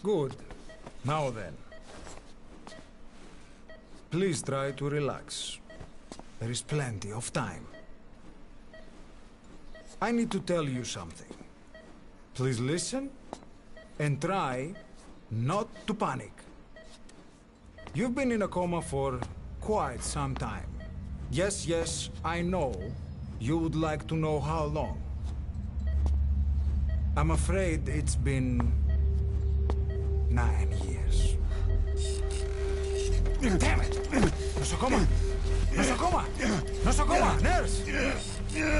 Good. Now then. Please try to relax. There is plenty of time. I need to tell you something. Please listen and try not to panic. You've been in a coma for quite some time. Yes, I know. You would like to know how long. I'm afraid it's been 9 years. Damn it! Nosocoma! Nosocoma! Nosocoma! Nurse!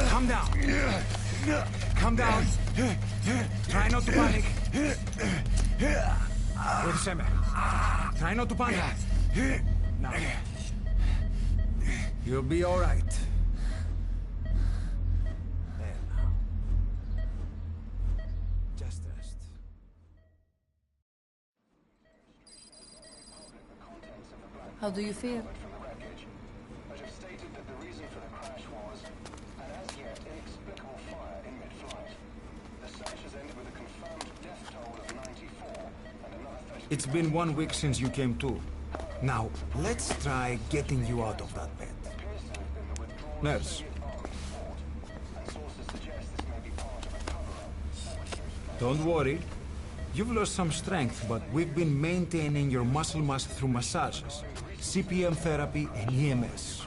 Calm down. Calm down. Try not to panic. Wait a second. Try not to panic. Now. You'll be all right. There now. Just rest. How do you feel? But have stated that the reason for the crash was an as yet inexplicable fire in mid-flight. The search has ended with a confirmed death toll of 94 and another 30. It's been 1 week since you came to. Now, let's try getting you out of that bed. Nurse. Don't worry. You've lost some strength, but we've been maintaining your muscle mass through massages, CPM therapy, and EMS.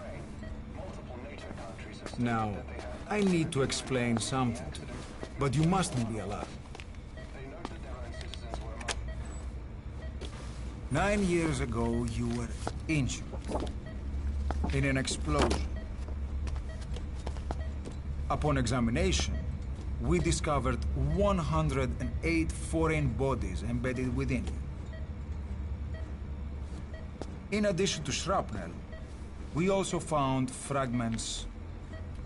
Now, I need to explain something to you, but you mustn't be alarmed. 9 years ago, you were injured in an explosion. Upon examination, we discovered 108 foreign bodies embedded within you. In addition to shrapnel, we also found fragments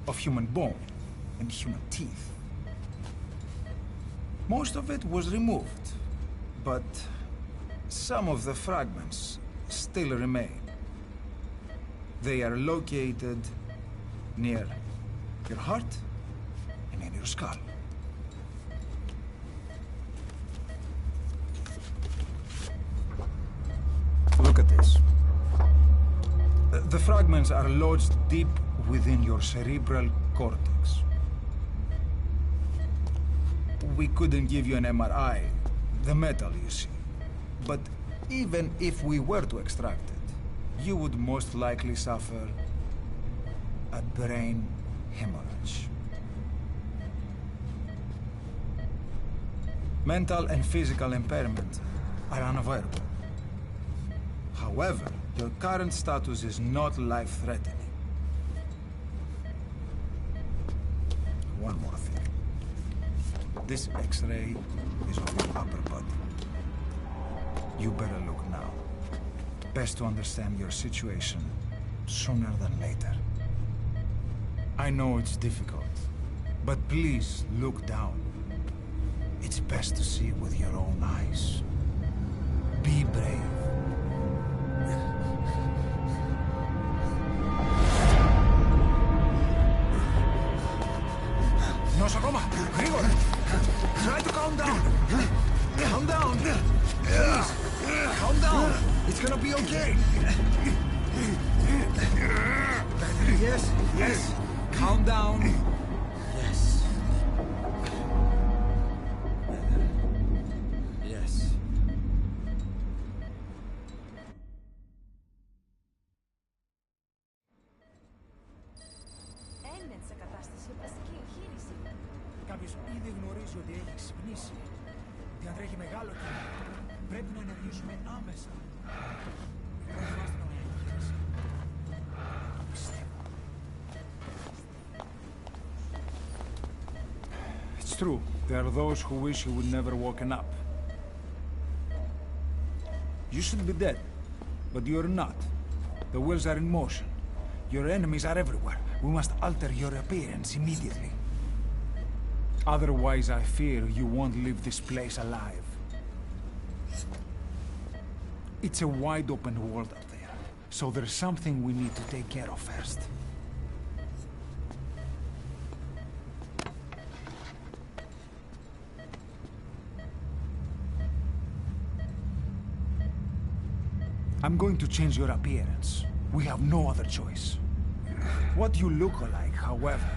of human bone and human teeth. Most of it was removed, but some of the fragments still remain. They are located near your heart and in your skull. Look at this. The fragments are lodged deep within your cerebral cortex. We couldn't give you an MRI, the metal, you see. But even if we were to extract it, you would most likely suffer a brain hemorrhage. Mental and physical impairment are unavoidable. However, your current status is not life-threatening. One more thing. This X-ray is of your upper body. You better look now. Best to understand your situation sooner than later. I know it's difficult, but please look down. It's best to see with your own eyes. Be brave. Nosocoma! Grigor! Try to calm down! Calm down! Please! Calm down! It's gonna be okay! Yes! Calm down! Yes. Yes. Έμεινε σε κατάσταση οπλαστική εγχείρηση. Κάποιος ήδη γνωρίζει ότι έχει ξυπνήσει. Διατρέχει μεγάλο κίνδυνο. Πρέπει να ενεργήσουμε άμεσα. Προφάστε να εγχείρηση. Το πιστεύω. It's true. There are those who wish you would never woken up. You should be dead, but you're not. The wheels are in motion. Your enemies are everywhere. We must alter your appearance immediately. Otherwise, I fear you won't leave this place alive. It's a wide open world up there, so there's something we need to take care of first. I'm going to change your appearance. We have no other choice. What you look like, however,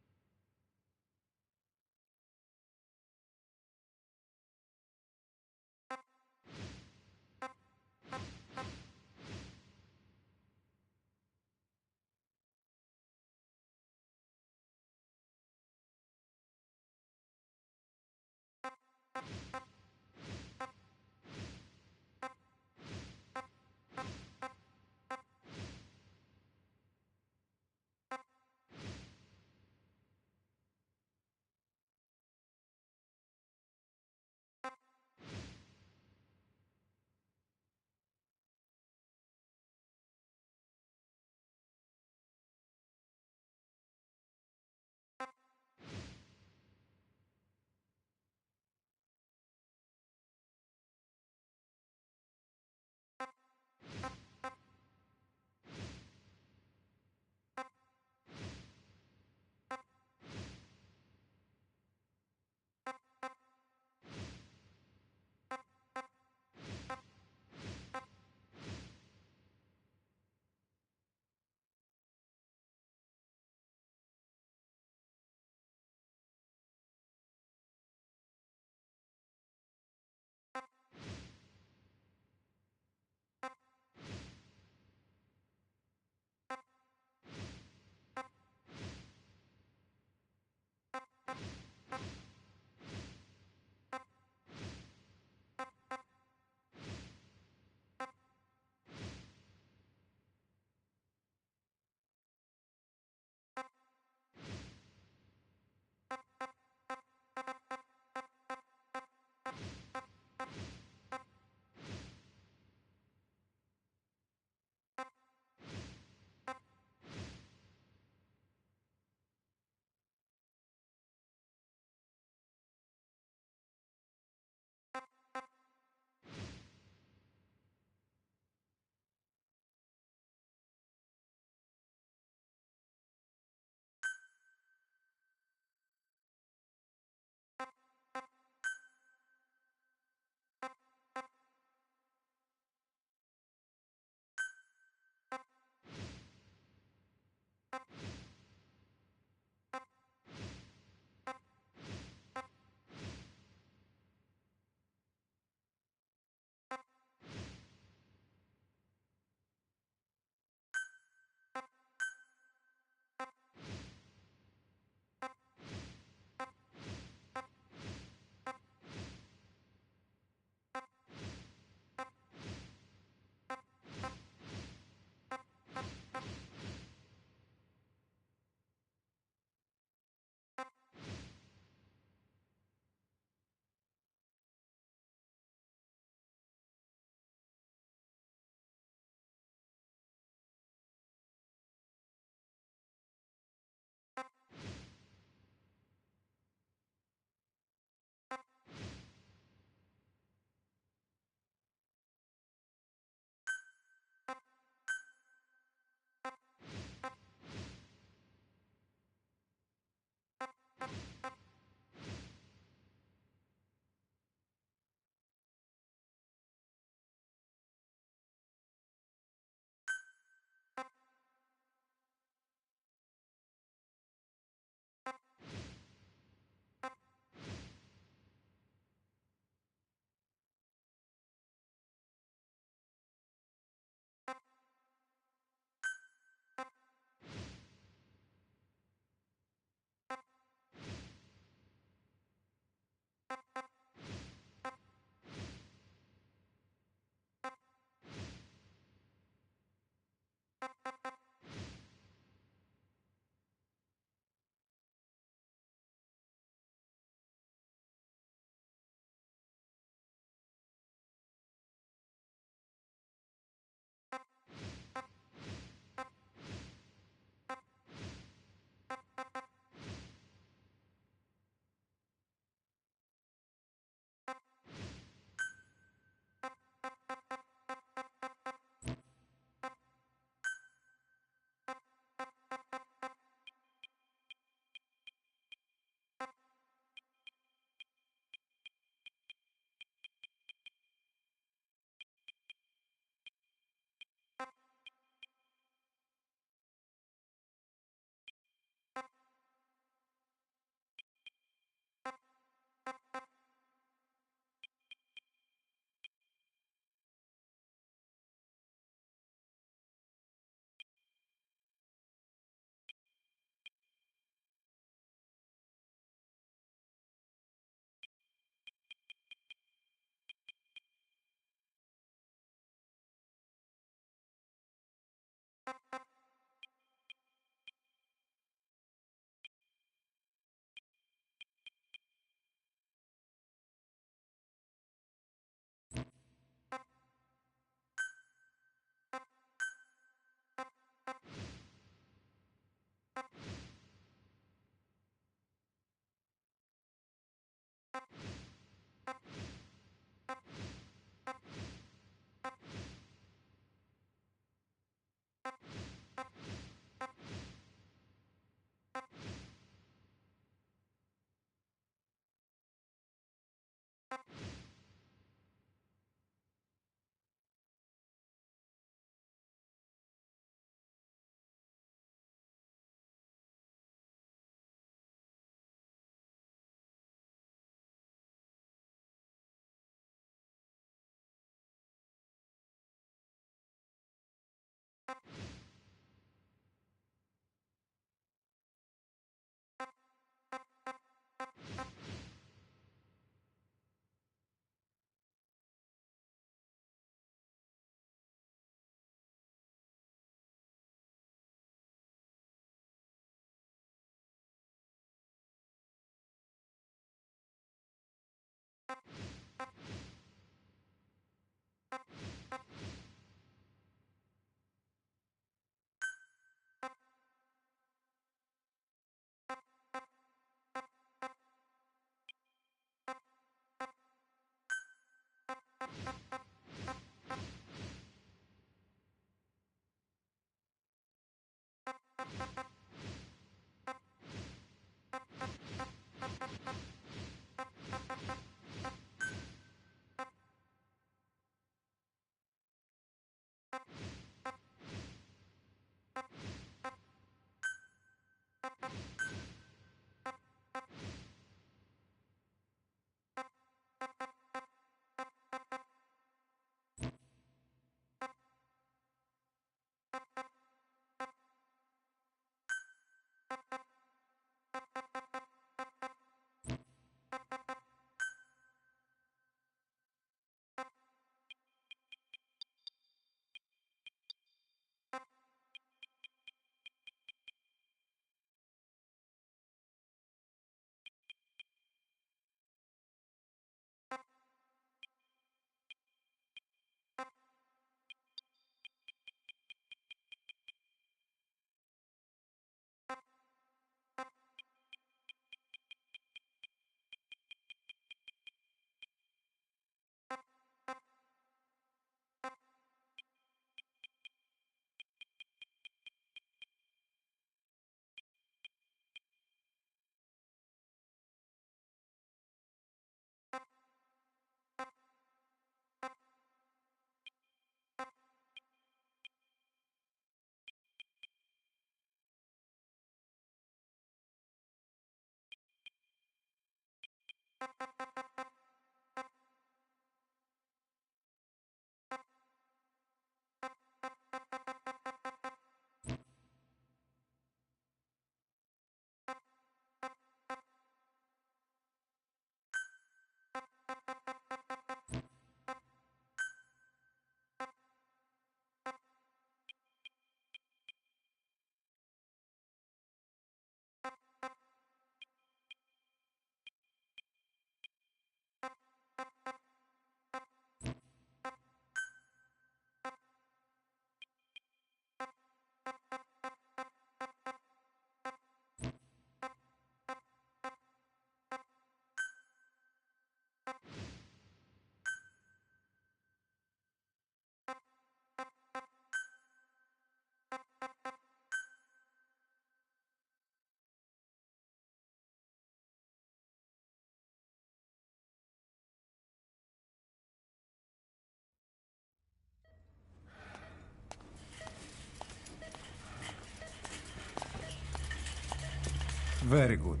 Very good.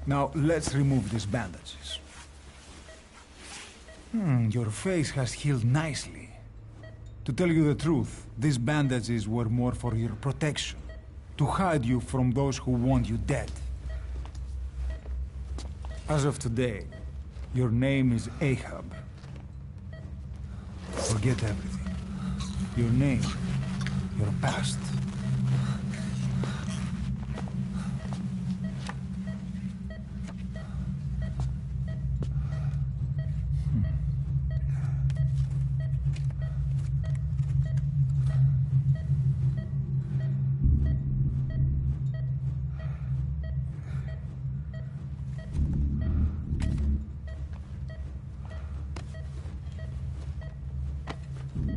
Now, let's remove these bandages. Your face has healed nicely. To tell you the truth, these bandages were more for your protection, to hide you from those who want you dead. As of today, your name is Ahab. Forget everything. Your name your past.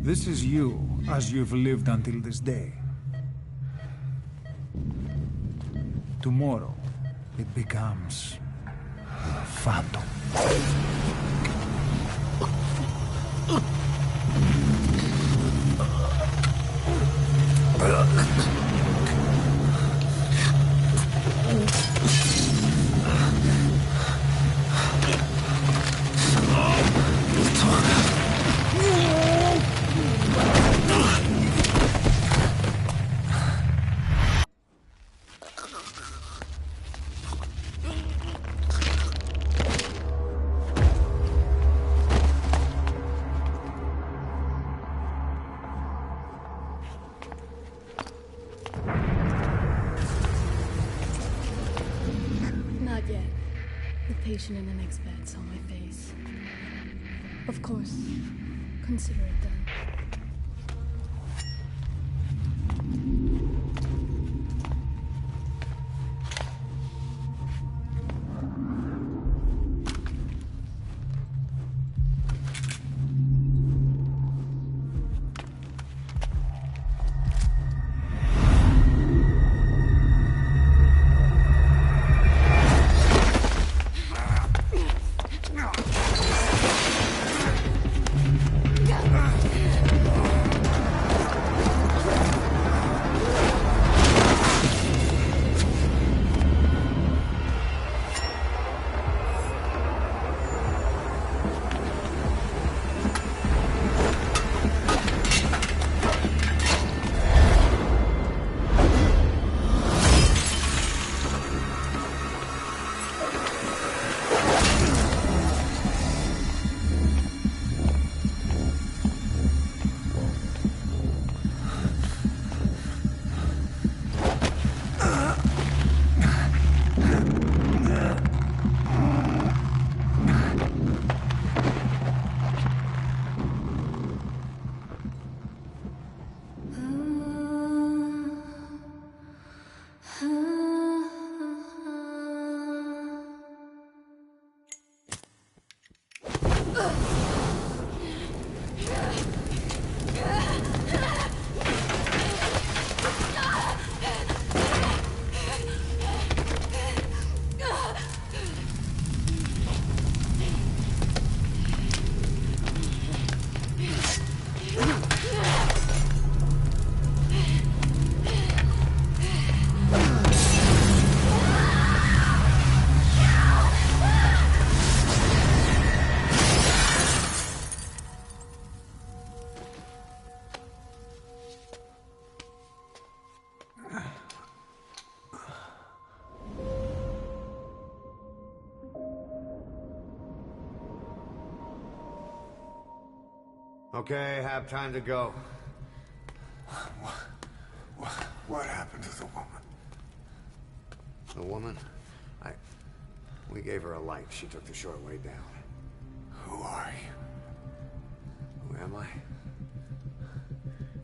This is you, as you've lived until this day. Tomorrow, it becomes a phantom. Not yet. The patient in the next bed saw my face. Of course. Consider it done. Okay, have time to go. What happened to the woman? The woman? We gave her a light. She took the short way down. Who are you? Who am I?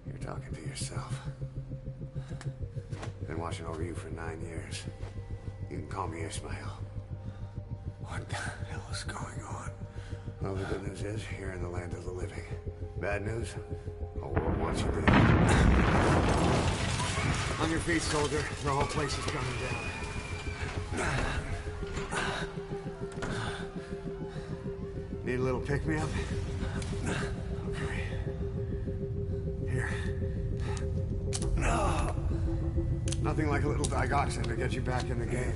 You're talking to yourself. Been watching over you for 9 years. You can call me Ishmael. What the hell is going on? Well, the good news is, you're in the land of the living. Bad news? Whole world wants you dead. On your feet, soldier. The whole place is coming down. Need a little pick-me-up? Okay. Here. Nothing like a little digoxin to get you back in the game.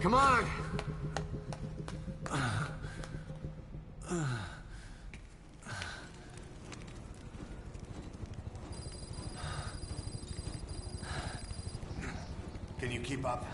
Come on! Can you keep up?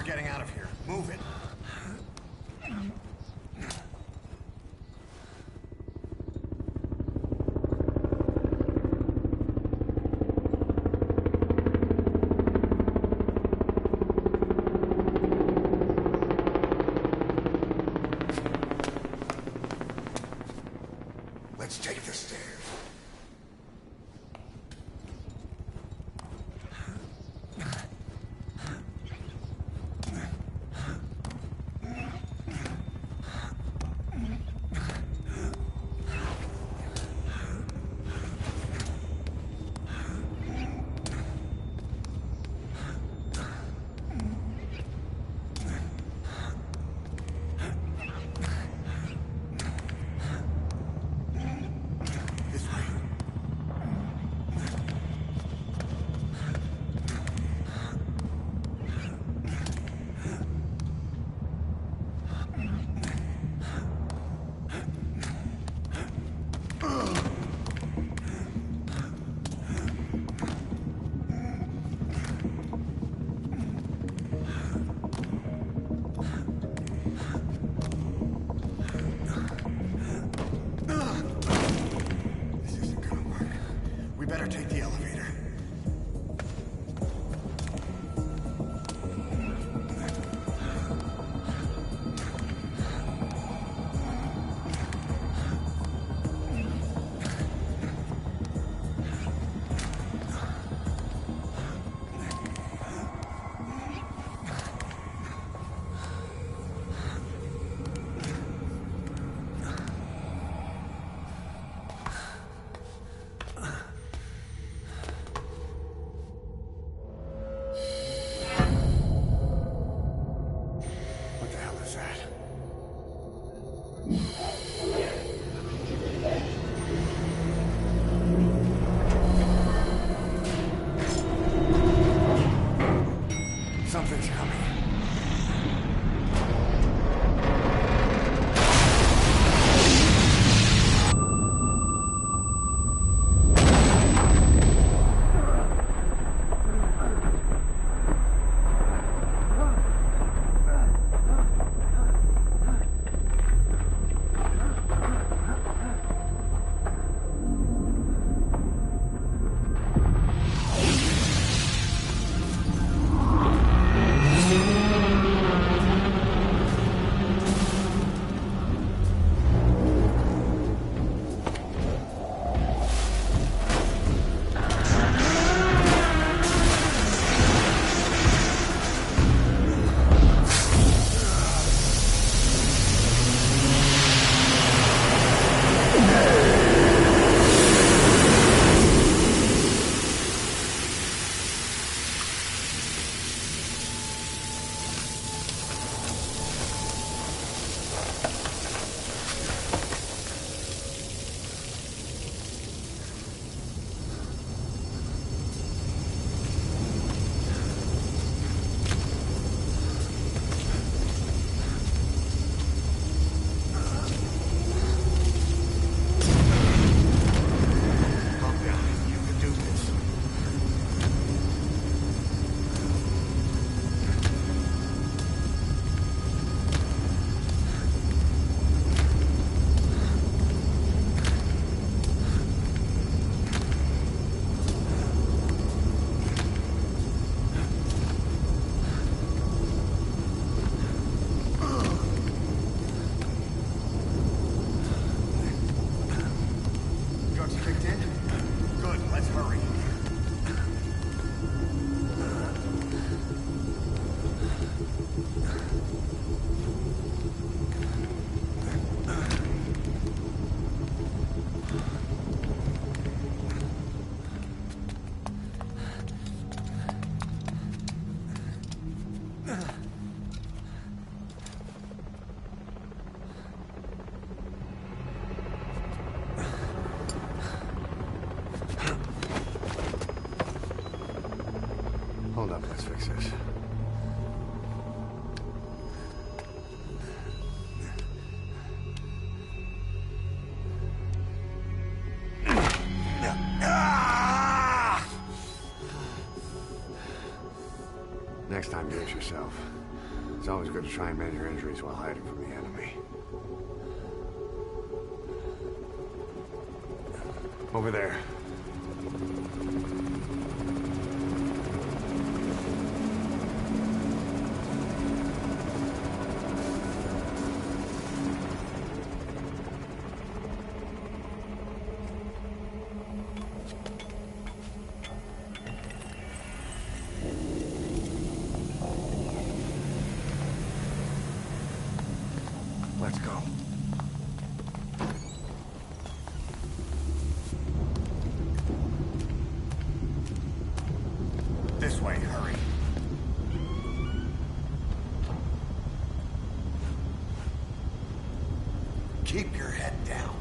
getting out of here. Move it. Let's take the stairs. We better take the elevator. What the hell is that? Something's coming. Hold up, let's fix this. Next time, do it yourself. It's always good to try and mend your injuries while hiding from the enemy. Over there. Let's go. This way, hurry. Keep your head down.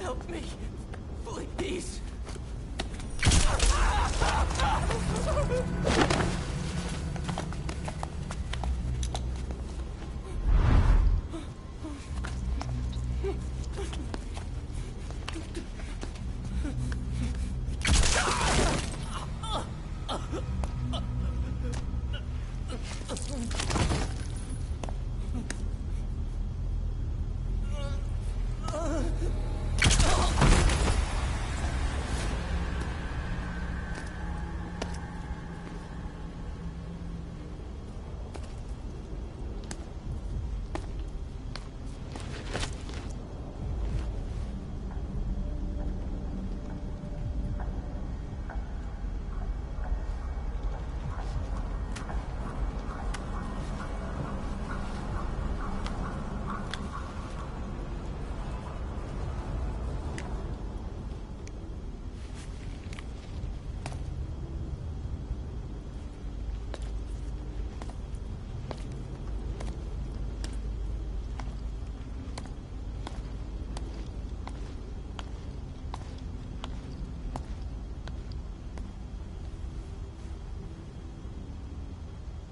Help me, please.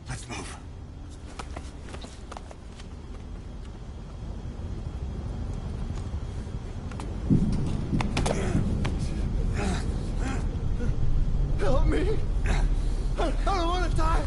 Let's move. Help me. I don't want to die.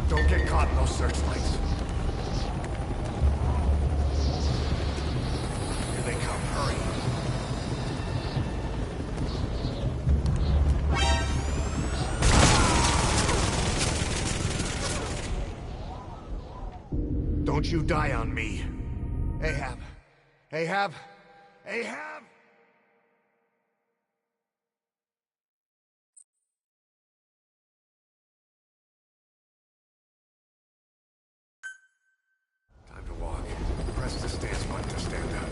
Don't get caught in those searchlights. Here they come. Hurry. Don't you die on me. Ahab. Ahab. Ahab! Time to walk. Press the stance button to stand up.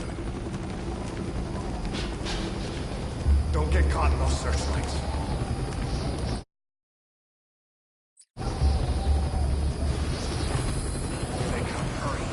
Don't get caught in those searchlights. Here they come. Hurry.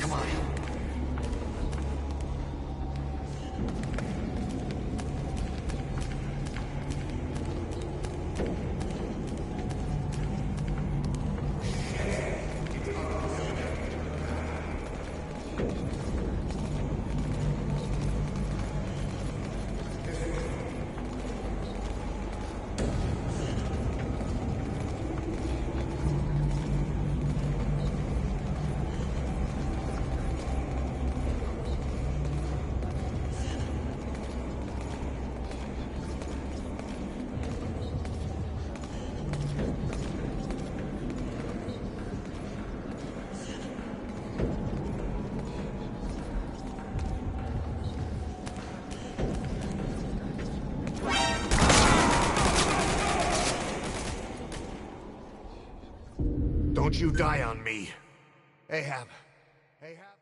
Come on. Don't you die on me. Ahab. Ahab.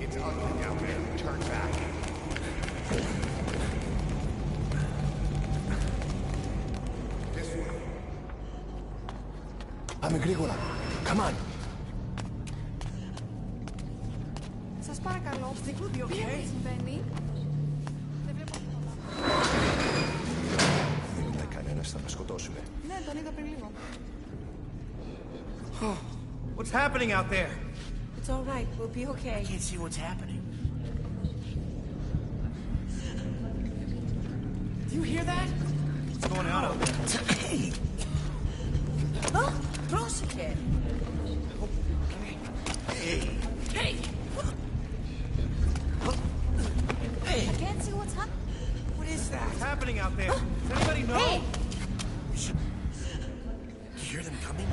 It's ugly down there. Turn back. This way. Πάμε γρήγορα. Come on. Σας παρακαλώ, τι συμβαίνει? Δεν βλέπω τίποτα. Δεν είναι κανένας, θα με σκοτώσουνε. Ναι, τον είδα πριν λίγο. What's happening out there? It's all right. We'll be okay. I can't see what's happening. Do you hear that? What's going on out there? Hey! Oh, Prosecutor. Hey! Hey! Hey! I can't see what's happening. What is that? What's happening out there? Does anybody know? Hey! You hear them coming?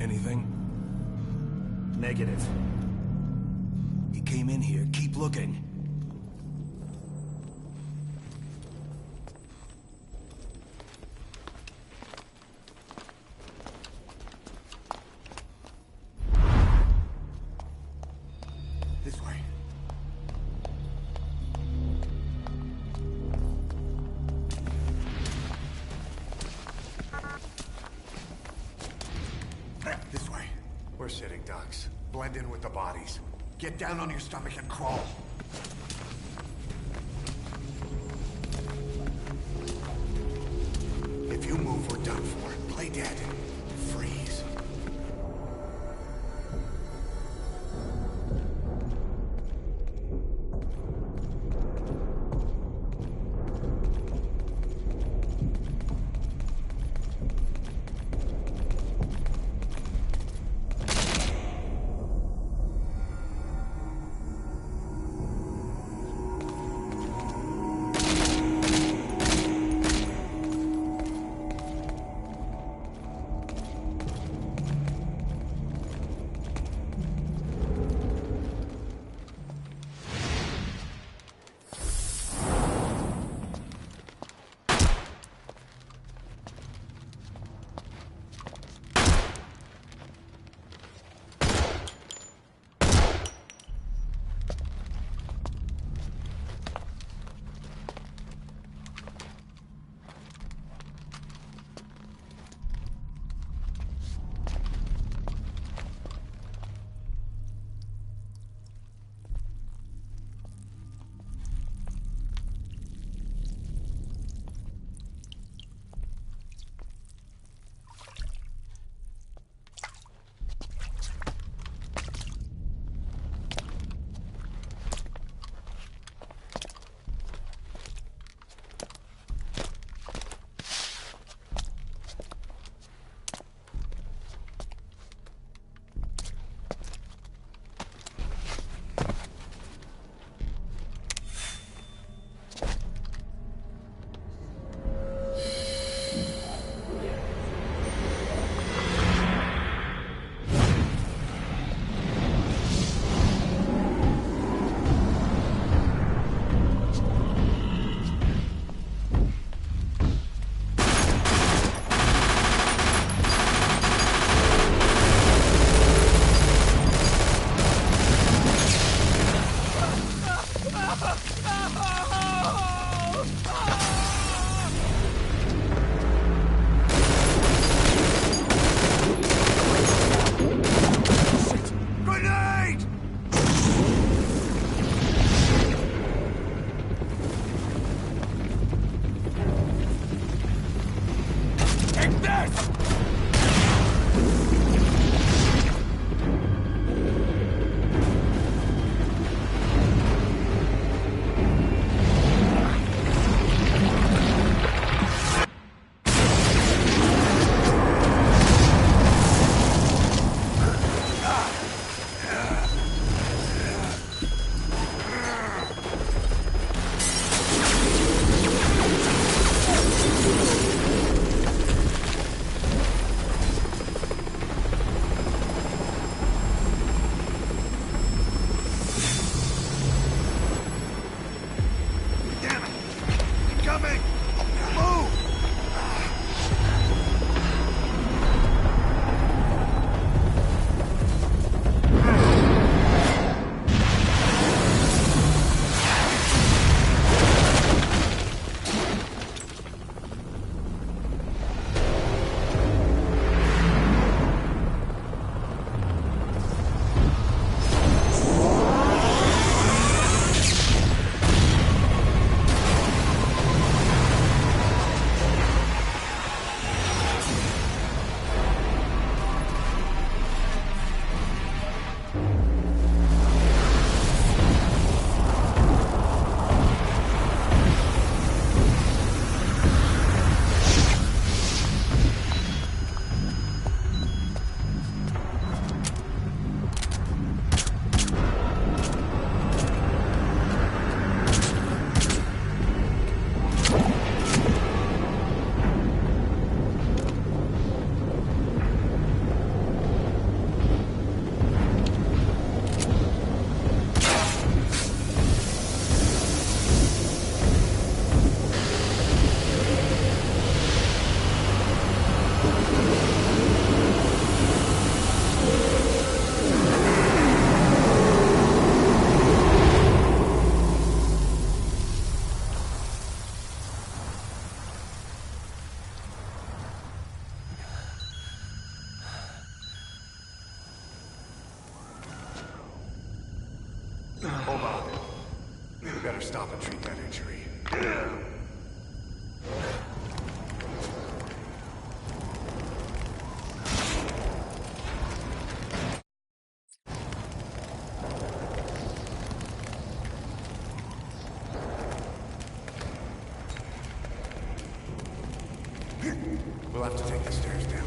Anything? Negative. He came in here. Keep looking. This way. This way. We're sitting ducks. Blend in with the bodies. Get down on your stomach and crawl. If you move, we're done for. Play dead. Freeze. We better stop and treat that injury. We'll have to take the stairs down.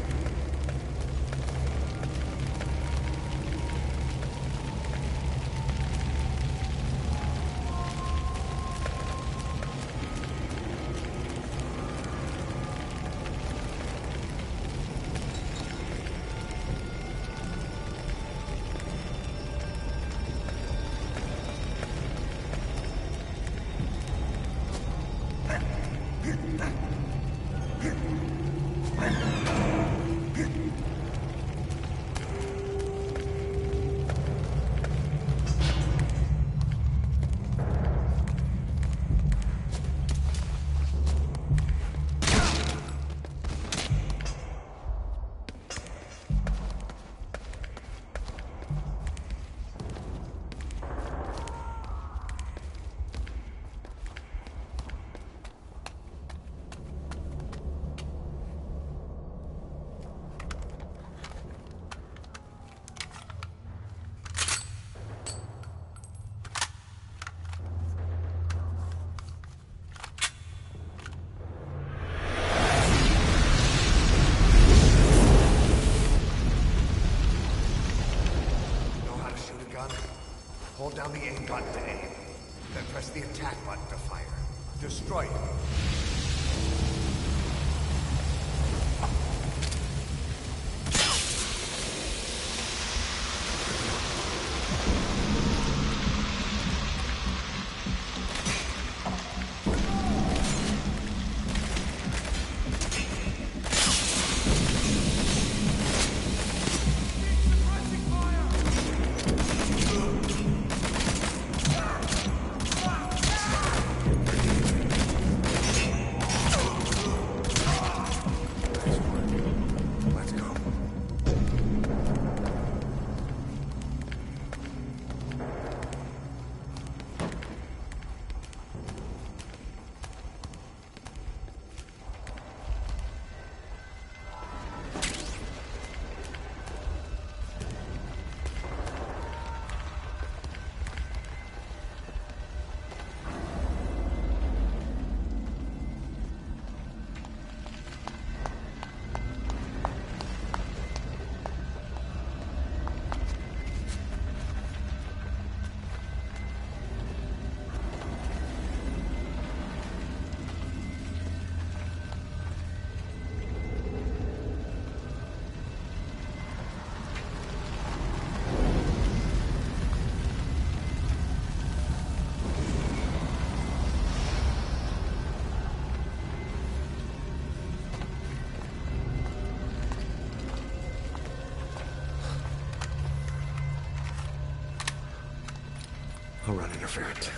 Hold down the aim button to aim. Then press the attack button to fire. Destroy it. I'll run interference.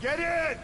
Get in!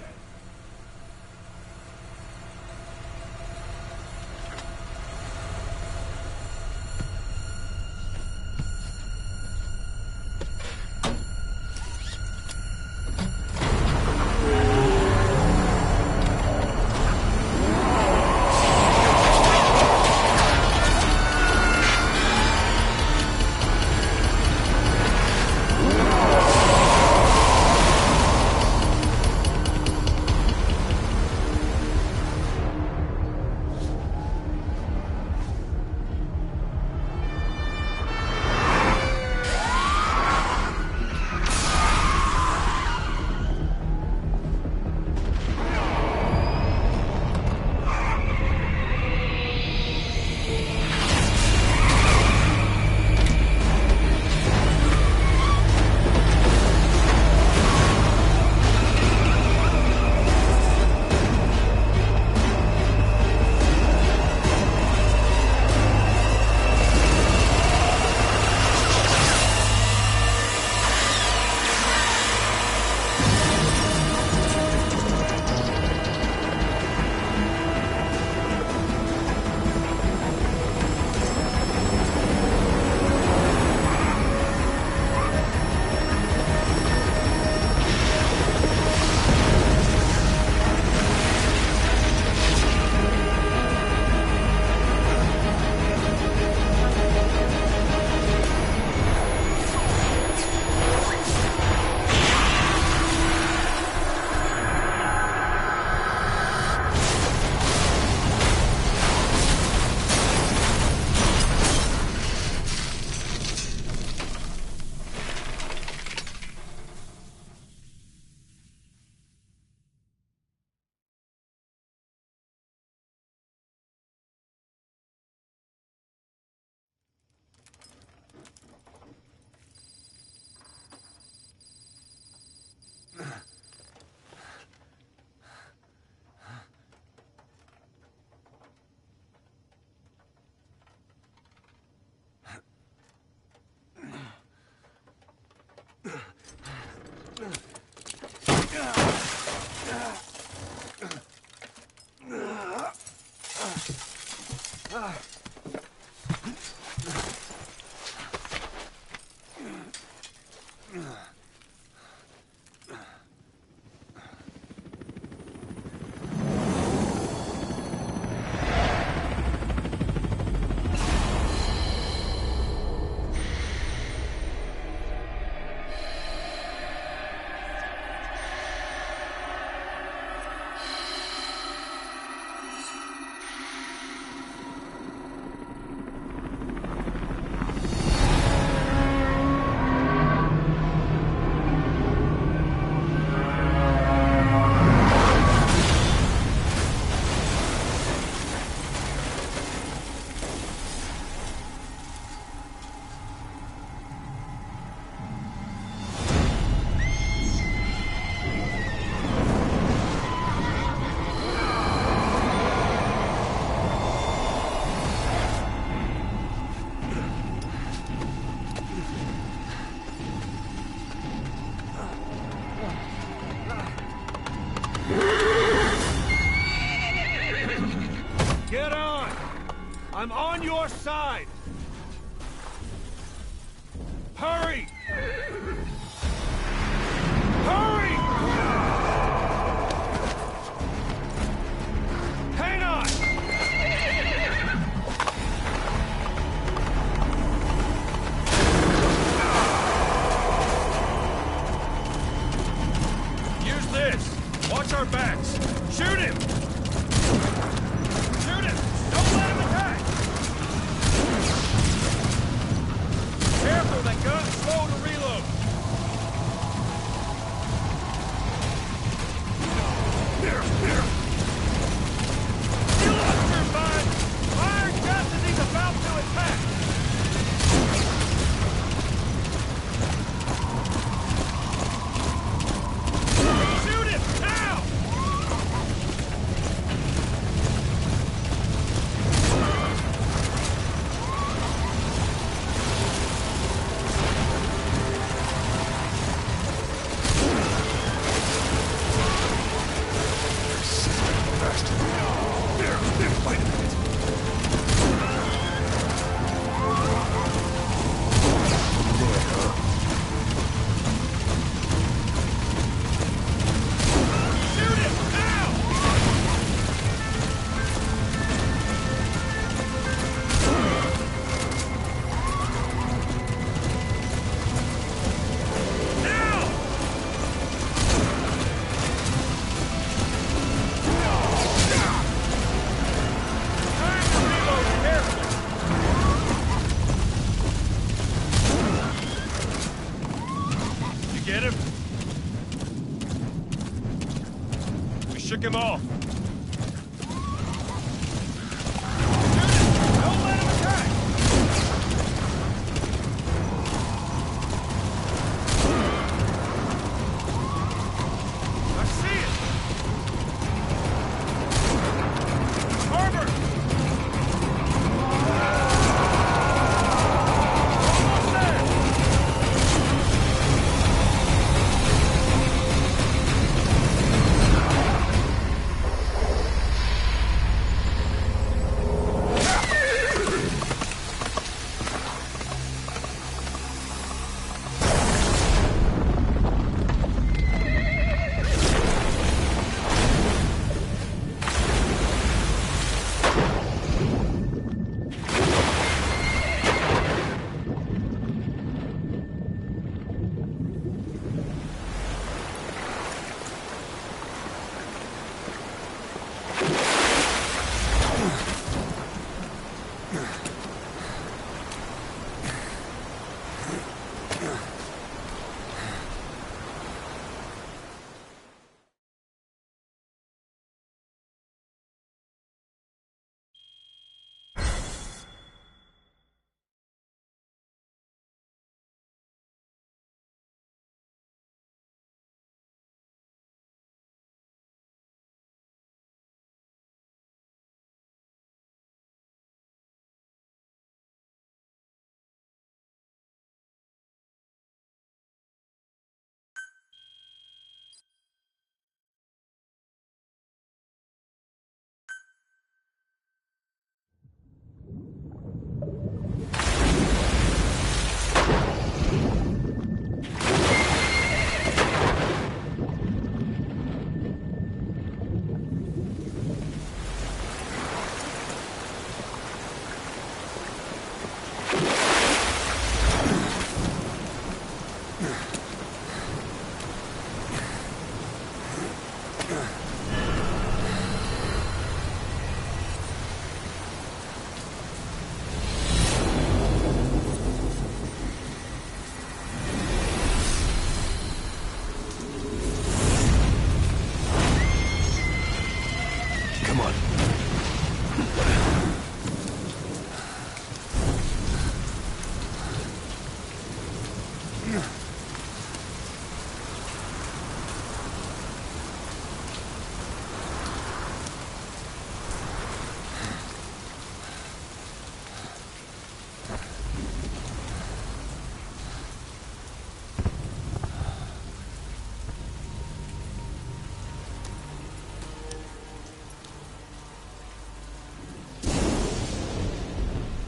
I'm on your side! Hurry! Hurry! Hang on! Use this! Watch our backs! Shoot him! Shoot him! Don't let him attack! Careful, they knock him off!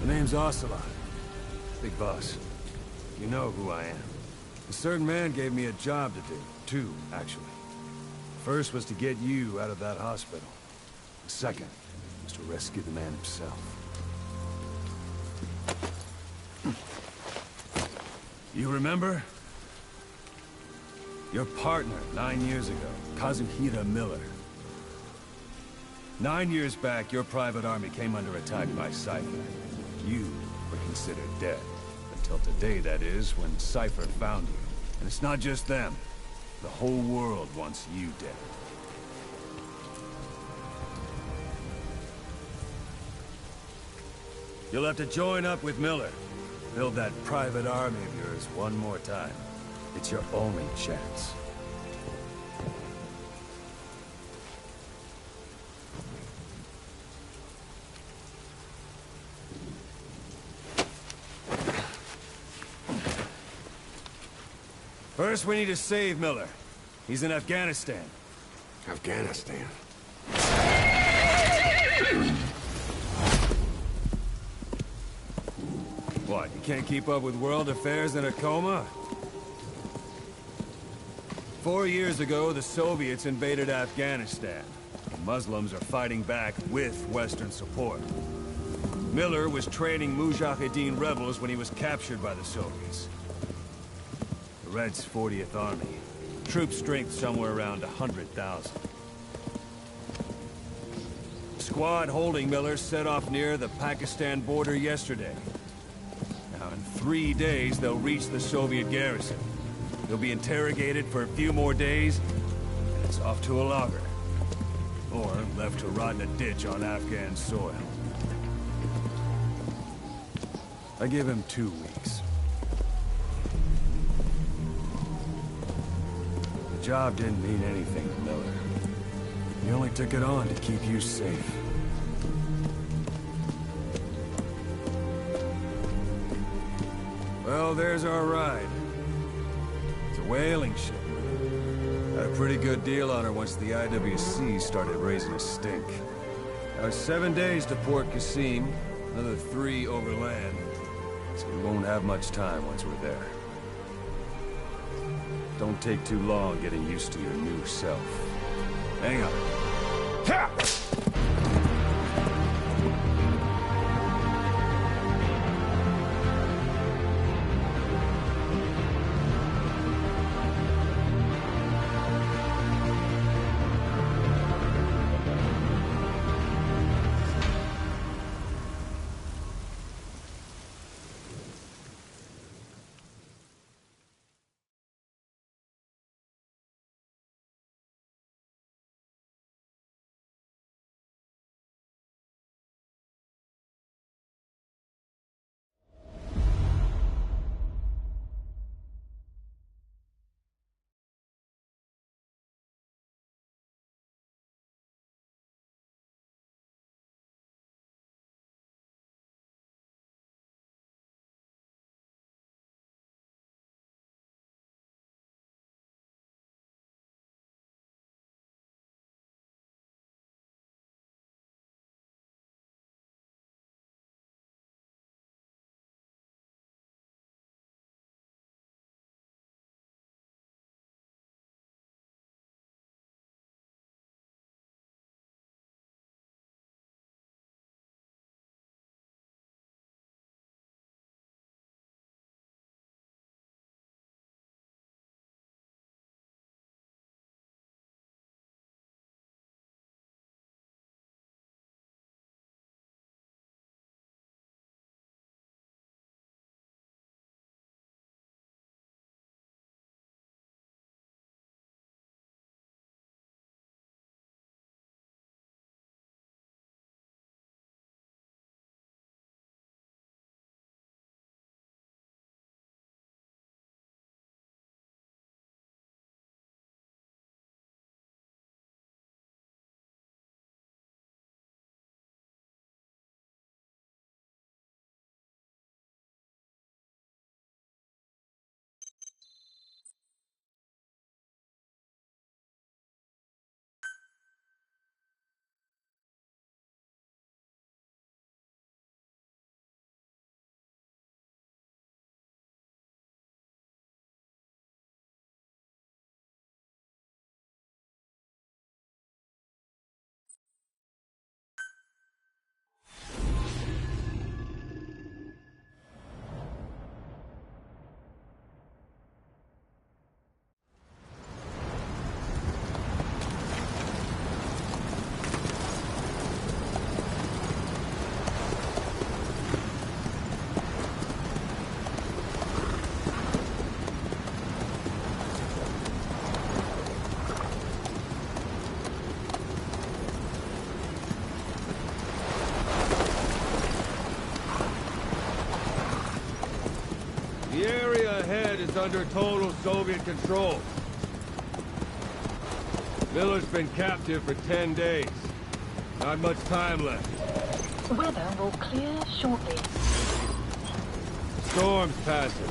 The name's Ocelot. Big boss. You know who I am. A certain man gave me a job to do. Two, actually. First was to get you out of that hospital. The second was to rescue the man himself. You remember? Your partner 9 years ago, Kazuhira Miller. 9 years back, your private army came under attack by Cypher. You were considered dead. Until today, that is, when Cypher found you. And it's not just them. The whole world wants you dead. You'll have to join up with Miller. Build that private army of yours one more time. It's your only chance. First, we need to save Miller. He's in Afghanistan. Afghanistan? What, you can't keep up with world affairs in a coma? 4 years ago, the Soviets invaded Afghanistan. The Muslims are fighting back with Western support. Miller was training Mujahideen rebels when he was captured by the Soviets. The Reds' 40th Army. Troop strength somewhere around 100,000. Squad holding Miller set off near the Pakistan border yesterday. Now, in 3 days, they'll reach the Soviet garrison. They'll be interrogated for a few more days, and it's off to a logger. or left to rot in a ditch on Afghan soil. I give him 2 weeks. The job didn't mean anything to Miller. He only took it on to keep you safe. Well, there's our ride. It's a whaling ship. Had a pretty good deal on her once the IWC started raising a stink. Now it's 7 days to Port Qasim, another 3 overland. So we won't have much time once we're there. Don't take too long getting used to your new self. Hang on. Ha! The area ahead is under total Soviet control. Miller's been captive for 10 days. Not much time left. Weather will clear shortly. Storm's passing.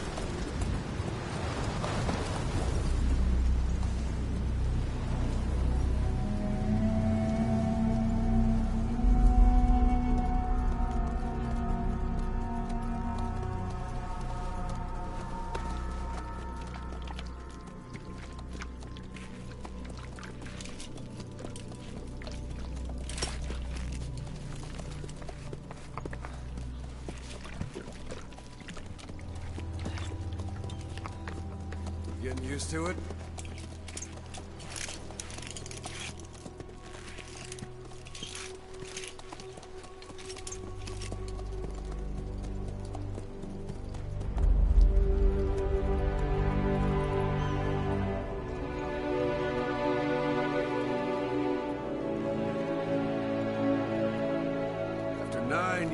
Getting used to it?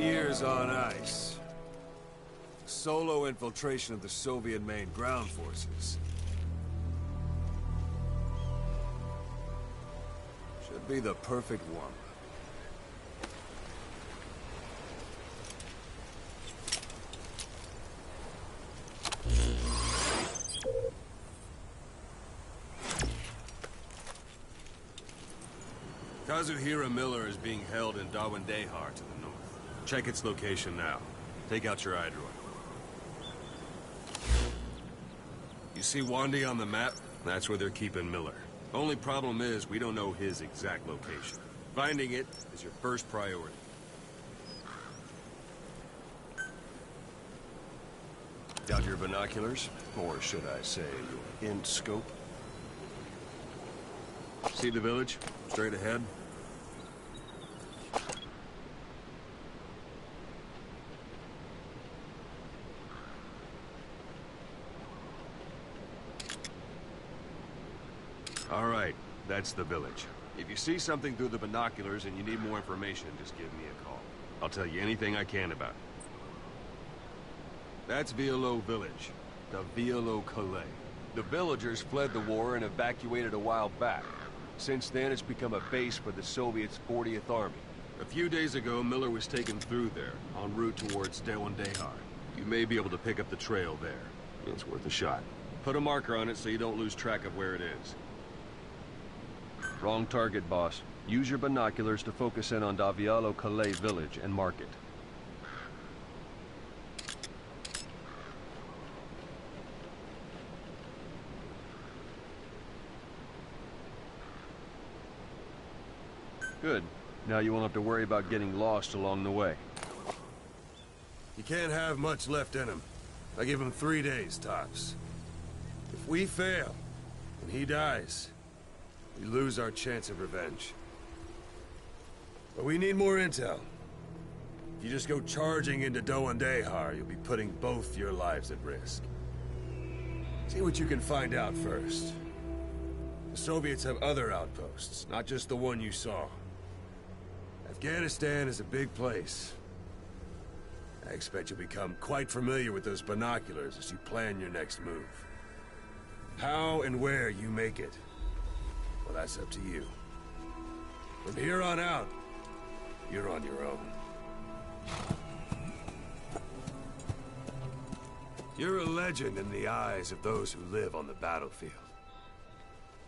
years on ice. Solo infiltration of the Soviet main ground forces. Should be the perfect one. Kazuhira Miller is being held in Dawandehar to the north. Check its location now. Take out your iDroid. You see Wandi on the map? That's where they're keeping Miller. Only problem is, we don't know his exact location. Finding it is your first priority. Got your binoculars? Or should I say, your int scope? See the village? Straight ahead? All right, that's the village. If you see something through the binoculars and you need more information, just give me a call. I'll tell you anything I can about it. That's Violo Village, the Violo Calais. The villagers fled the war and evacuated a while back. Since then, it's become a base for the Soviets' 40th Army. A few days ago, Miller was taken through there, en route towards Dawandehar. You may be able to pick up the trail there. It's worth a shot. Put a marker on it so you don't lose track of where it is. Wrong target, boss. Use your binoculars to focus in on Violo Calais village and mark it. Good. Now you won't have to worry about getting lost along the way. You can't have much left in him. I give him 3 days, tops. If we fail, and he dies, we lose our chance of revenge. But we need more intel. If you just go charging into Dawandehar, you'll be putting both your lives at risk. See what you can find out first. The Soviets have other outposts, not just the one you saw. Afghanistan is a big place. I expect you'll become quite familiar with those binoculars as you plan your next move. How and where you make it, well, that's up to you. From here on out, you're on your own. You're a legend in the eyes of those who live on the battlefield.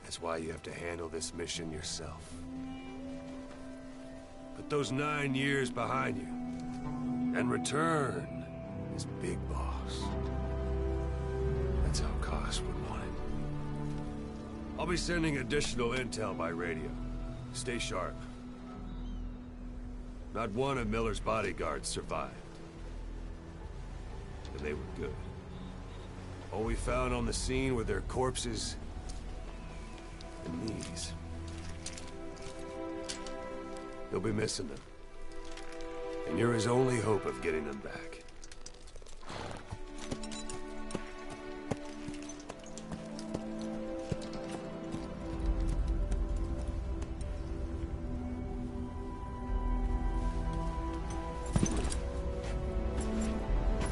That's why you have to handle this mission yourself. Put those 9 years behind you, and return as Big Boss. That's how Koss would want it. I'll be sending additional intel by radio. Stay sharp. Not one of Miller's bodyguards survived. And they were good. All we found on the scene were their corpses and knees. You'll be missing them. And you're his only hope of getting them back.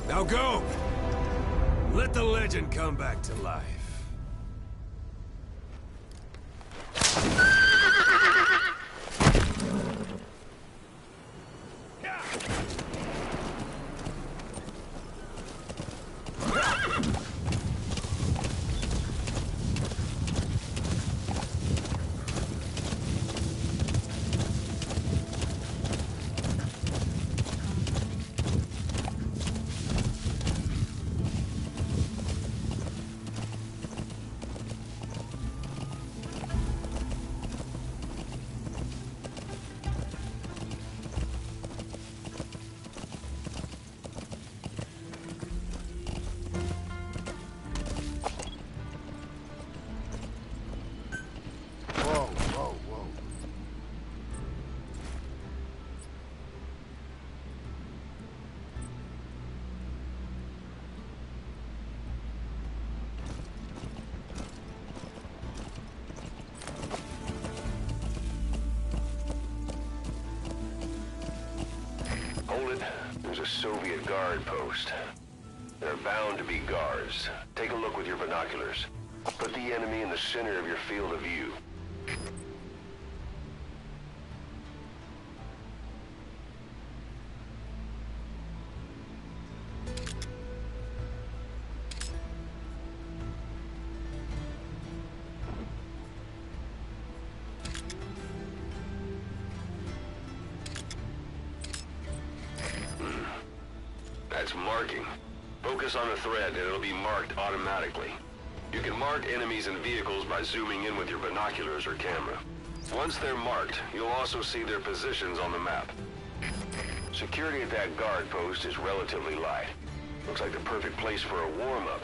Now go! Let the legend come back to life. feel it? There's a Soviet guard post. There are bound to be guards. Take a look with your binoculars. Put the enemy in the center of your field of view. That's marking. Focus on the thread and it'll be marked automatically. You can mark enemies and vehicles by zooming in with your binoculars or camera. Once they're marked, you'll also see their positions on the map. Security at that guard post is relatively light. Looks like the perfect place for a warm-up.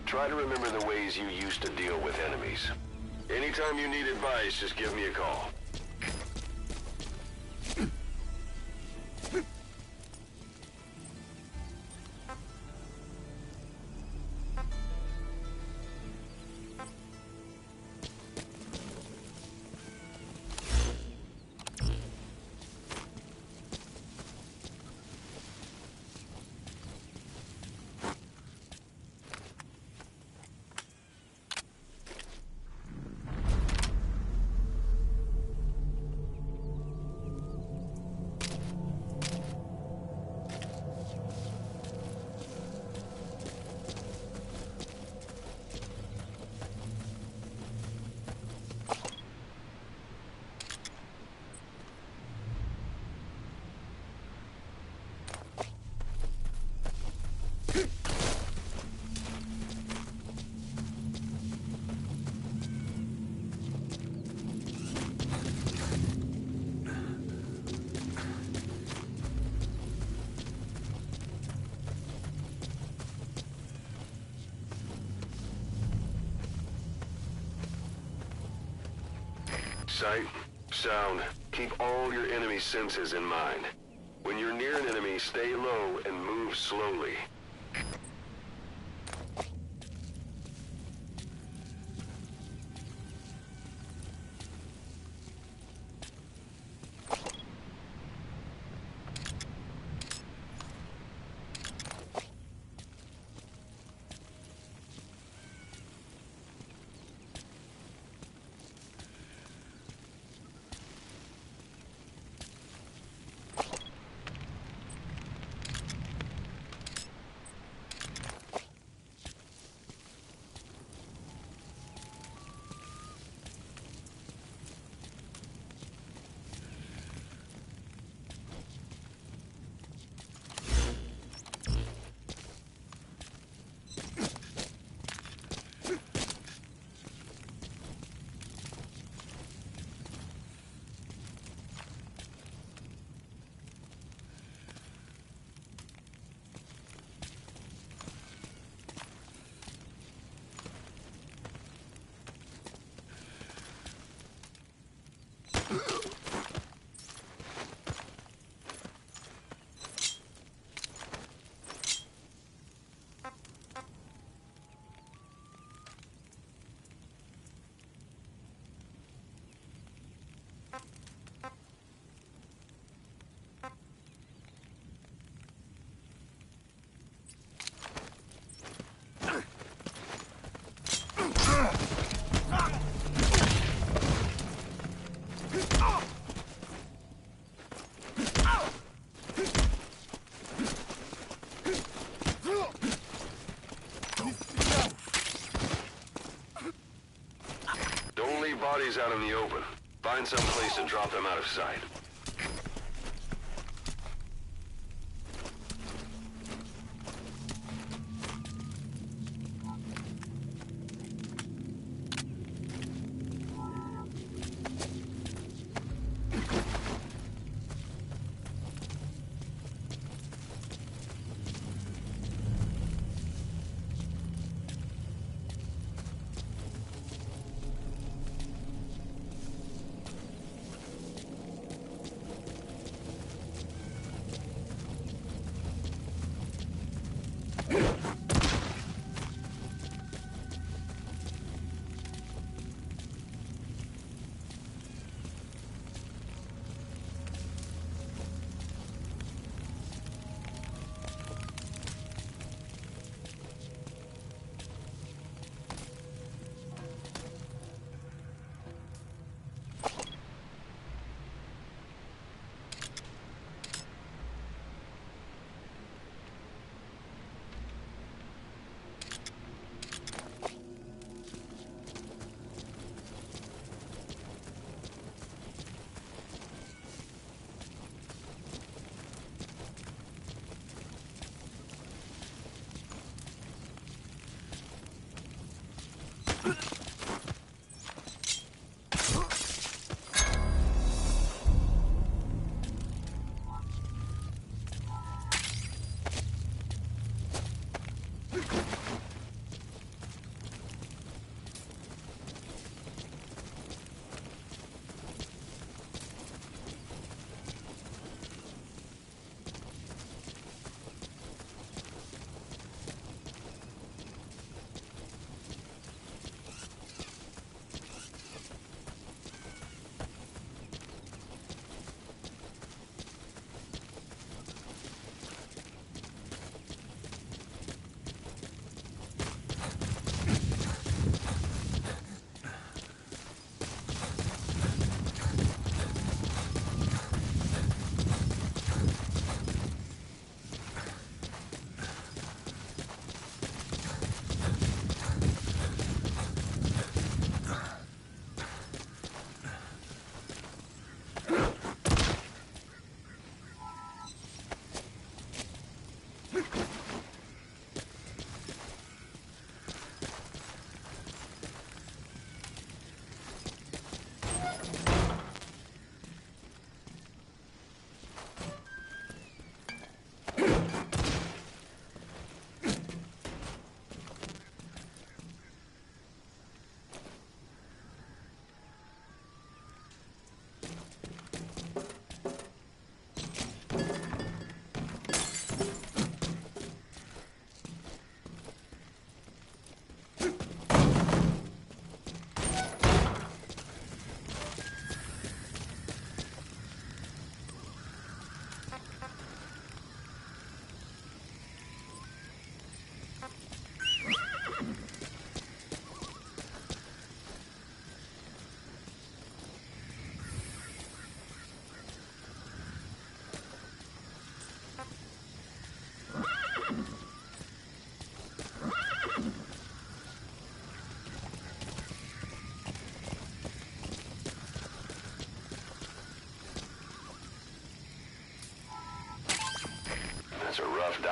Try to remember the ways you used to deal with enemies. Anytime you need advice, just give me a call. Sight, sound, keep all your enemy senses in mind. When you're near an enemy, stay low and move slowly. Bodies out in the open. Find some place to drop them out of sight.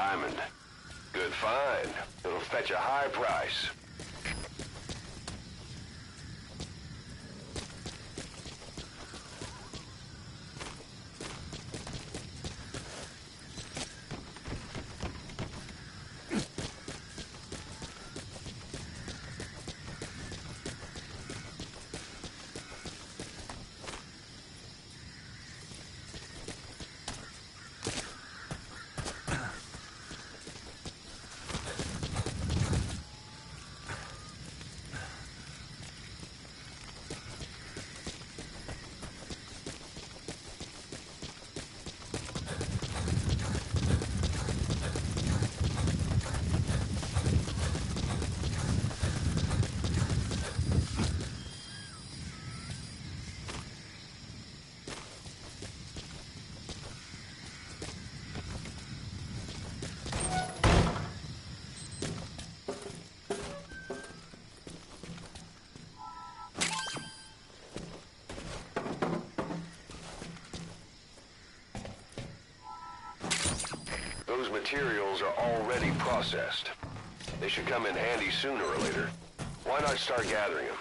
diamond. Good find. It'll fetch a high price. Those materials are already processed. They should come in handy sooner or later. Why not start gathering them?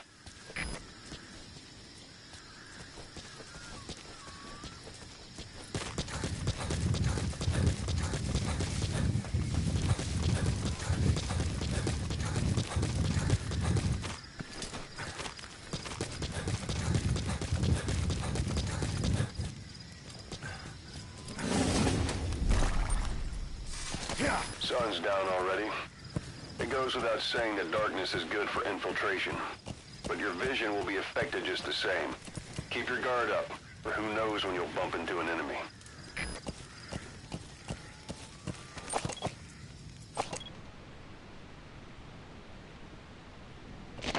Sun's down already. It goes without saying that darkness is good for infiltration. But your vision will be affected just the same. Keep your guard up, or who knows when you'll bump into an enemy.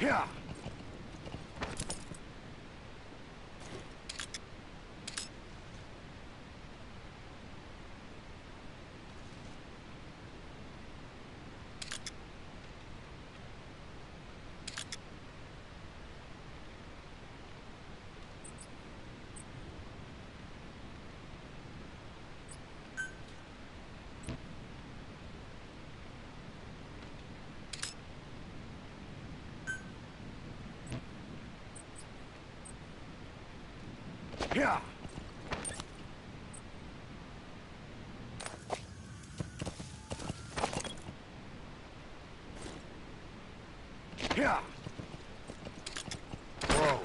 Yeah. Yeah. Yeah. Whoa.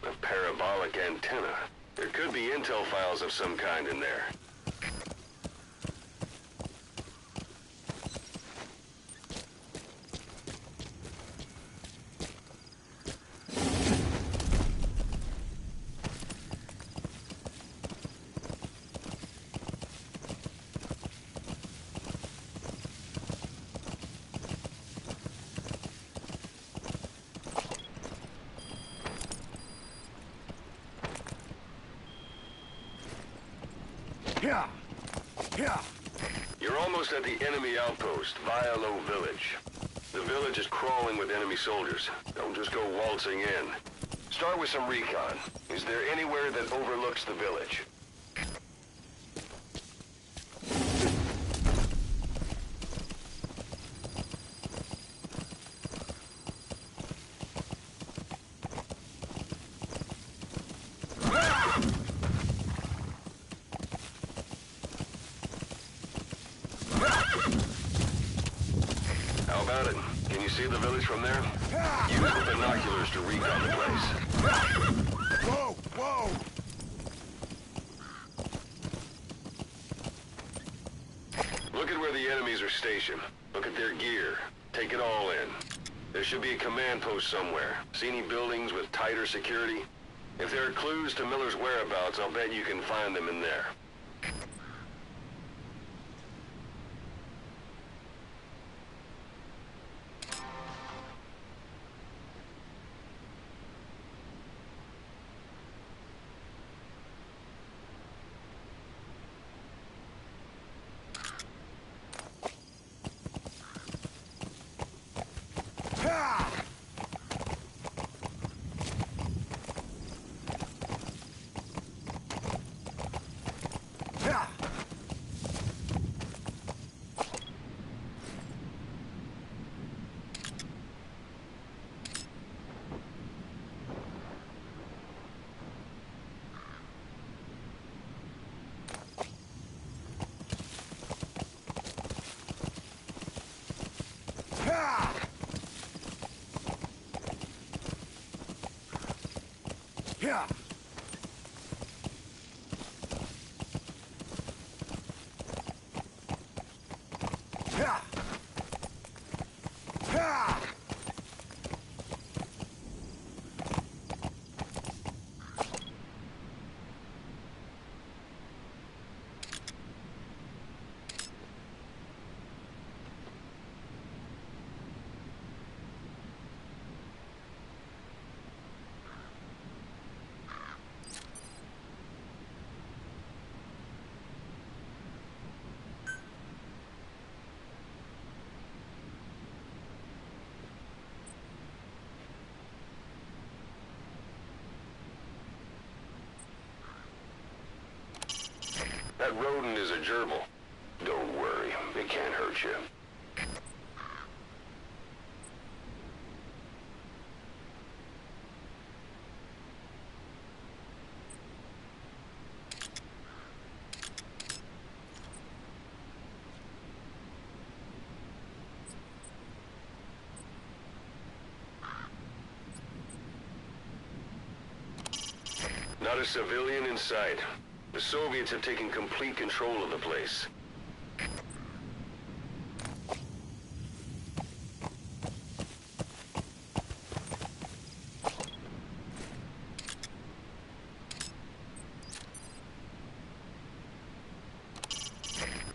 A parabolic antenna. There could be intel files of some kind in there. Yeah. You're almost at the enemy outpost, Vialo Village. The village is crawling with enemy soldiers. Don't just go waltzing in. Start with some recon. Is there anywhere that overlooks the village? How about it? Can you see the village from there? Use the binoculars to recon the place. Whoa! Look at where the enemies are stationed. Look at their gear. Take it all in. There should be a command post somewhere. See any buildings with tighter security? If there are clues to Miller's whereabouts, I'll bet you can find them in there. Yeah. That rodent is a gerbil. Don't worry, it can't hurt you. Not a civilian in sight. The Soviets have taken complete control of the place.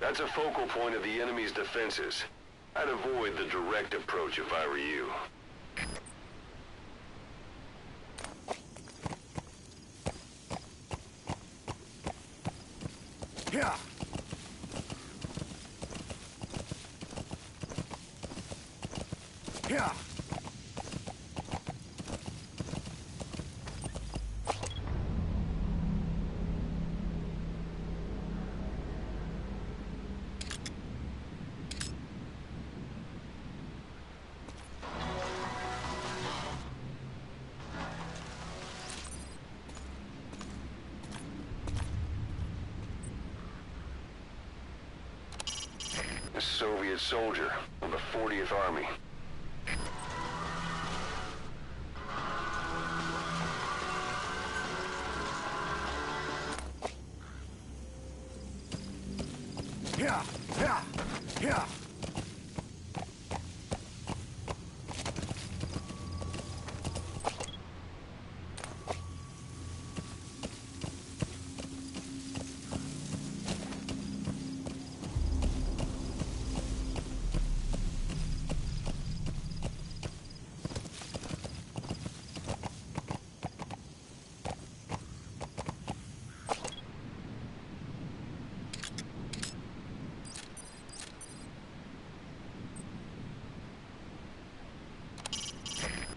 That's a focal point of the enemy's defenses. I'd avoid the direct approach if I were you. Yeah. Yeah. A Soviet soldier of the 40th Army. Yeah, yeah, yeah.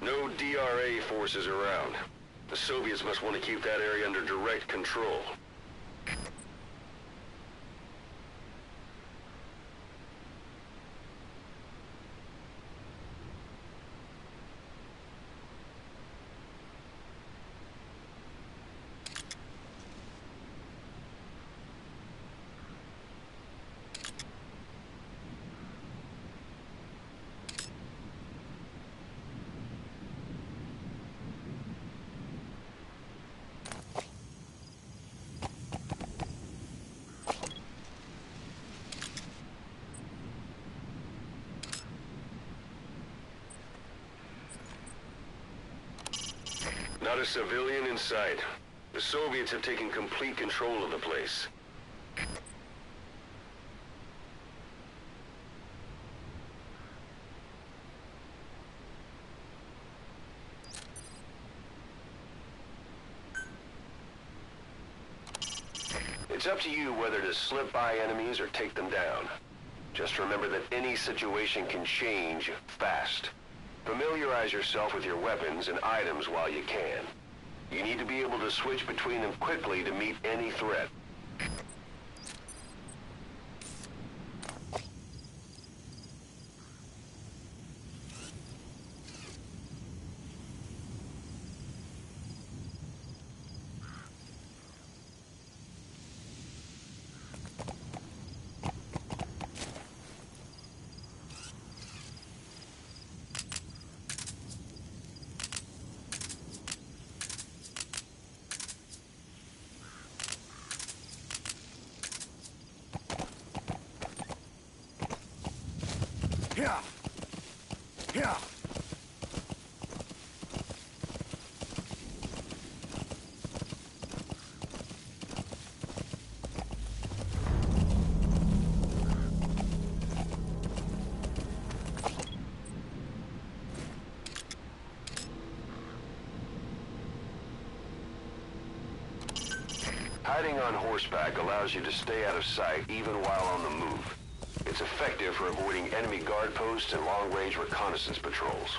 No DRA forces around. The Soviets must want to keep that area under direct control. Not a civilian in sight. The Soviets have taken complete control of the place. It's up to you whether to slip by enemies or take them down. Just remember that any situation can change fast. Familiarize yourself with your weapons and items while you can. You need to be able to switch between them quickly to meet any threat. Yeah. Yeah. Hiding on horseback allows you to stay out of sight even while on the move. It's effective for avoiding enemy guard posts and long-range reconnaissance patrols.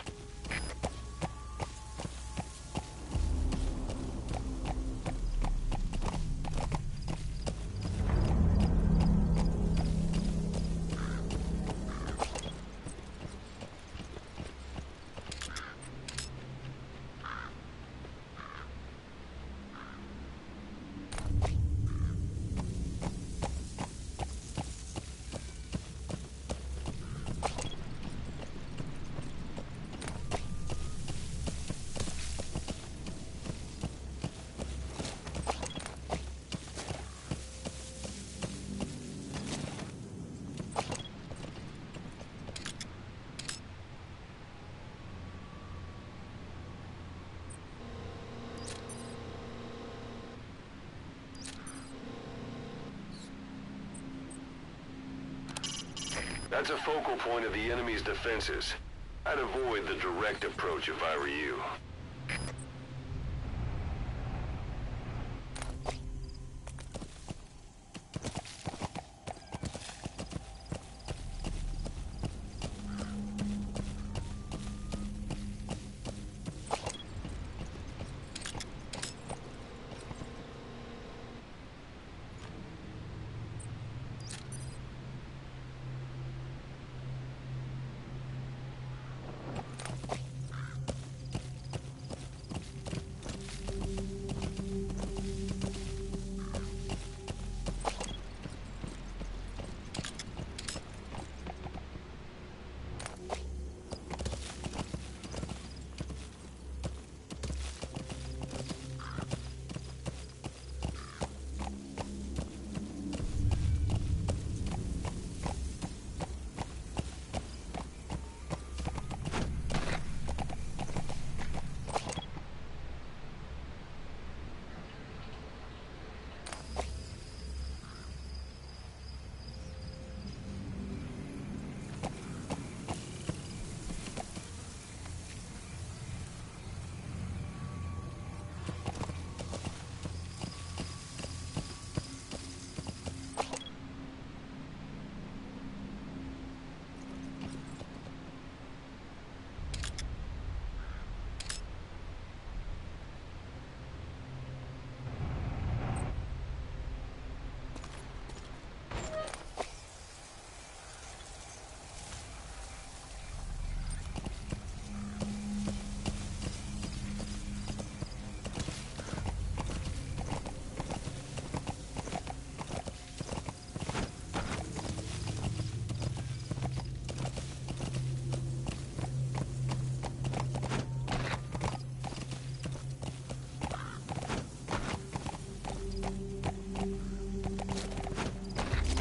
That's a focal point of the enemy's defenses. I'd avoid the direct approach if I were you.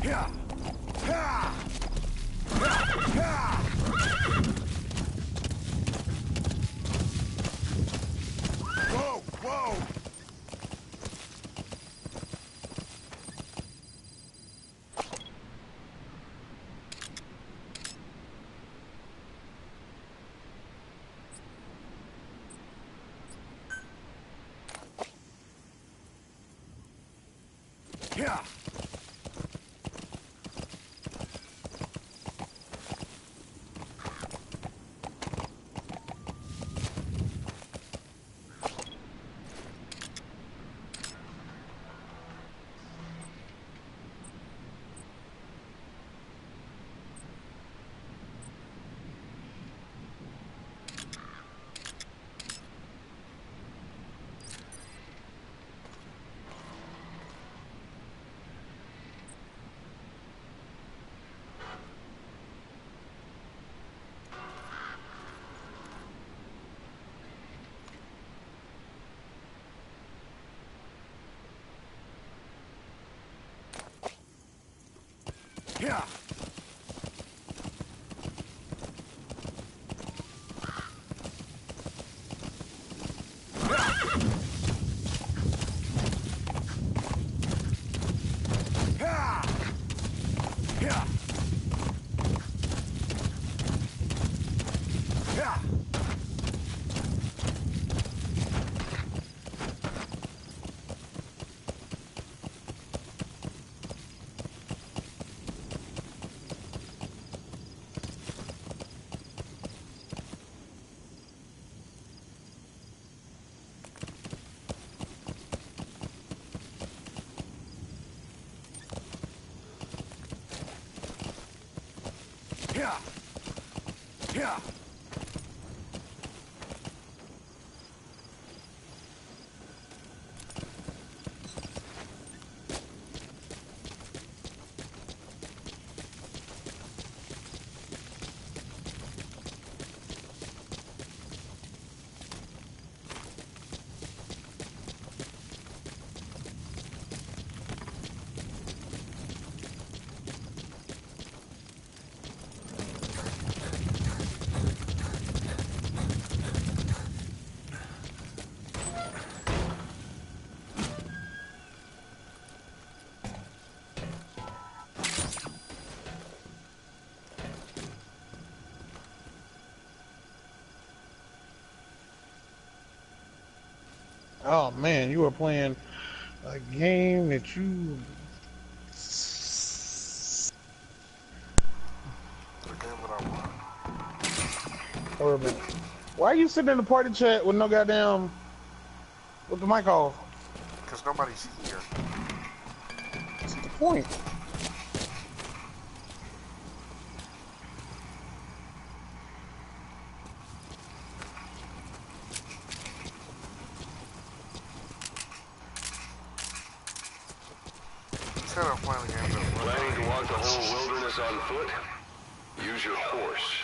Yeah. Yeah. Oh man, you were playing a game that you. Wait a minute. Why are you sitting in the party chat with no goddamn with the mic off? Because nobody's here. That's the point. Planning to walk the whole wilderness on foot? Use your horse.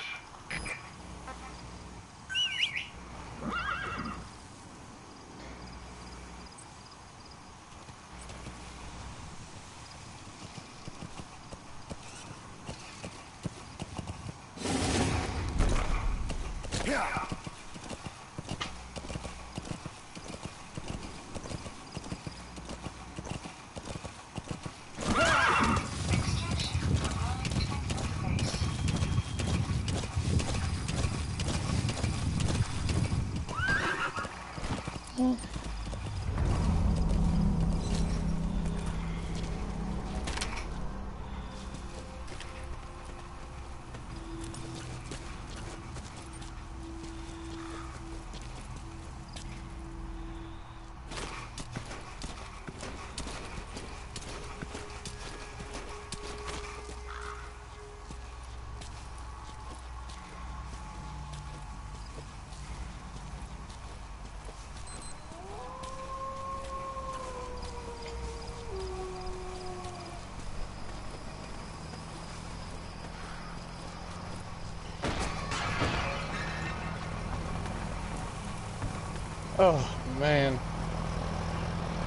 Oh man,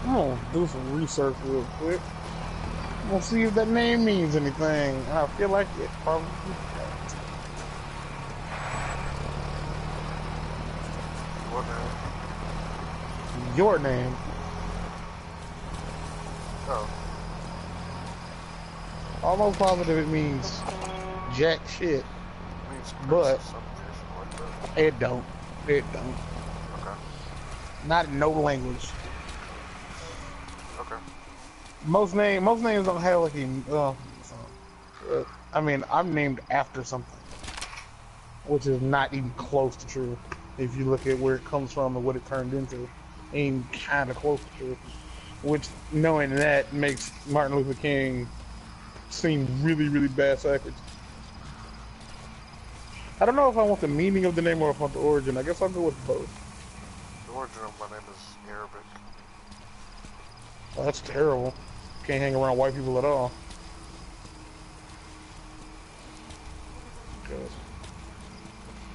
I'm gonna do some research real quick. I'm gonna see if that name means anything. I feel like it probably does. What name? Your name. Oh. Almost positive it means jack shit. It means but like that. it don't. It don't. Okay. Not in no language. Okay. Most names don't have like a. I mean, I'm named after something, which is not even close to true. If you look at where it comes from and what it turned into, ain't kind of close to true. Which, knowing that, makes Martin Luther King seem really, really bad backwards. I don't know if I want the meaning of the name or if I want the origin. I guess I'll go with both. The origin of my name is Arabic. Well, that's terrible. Can't hang around white people at all. Because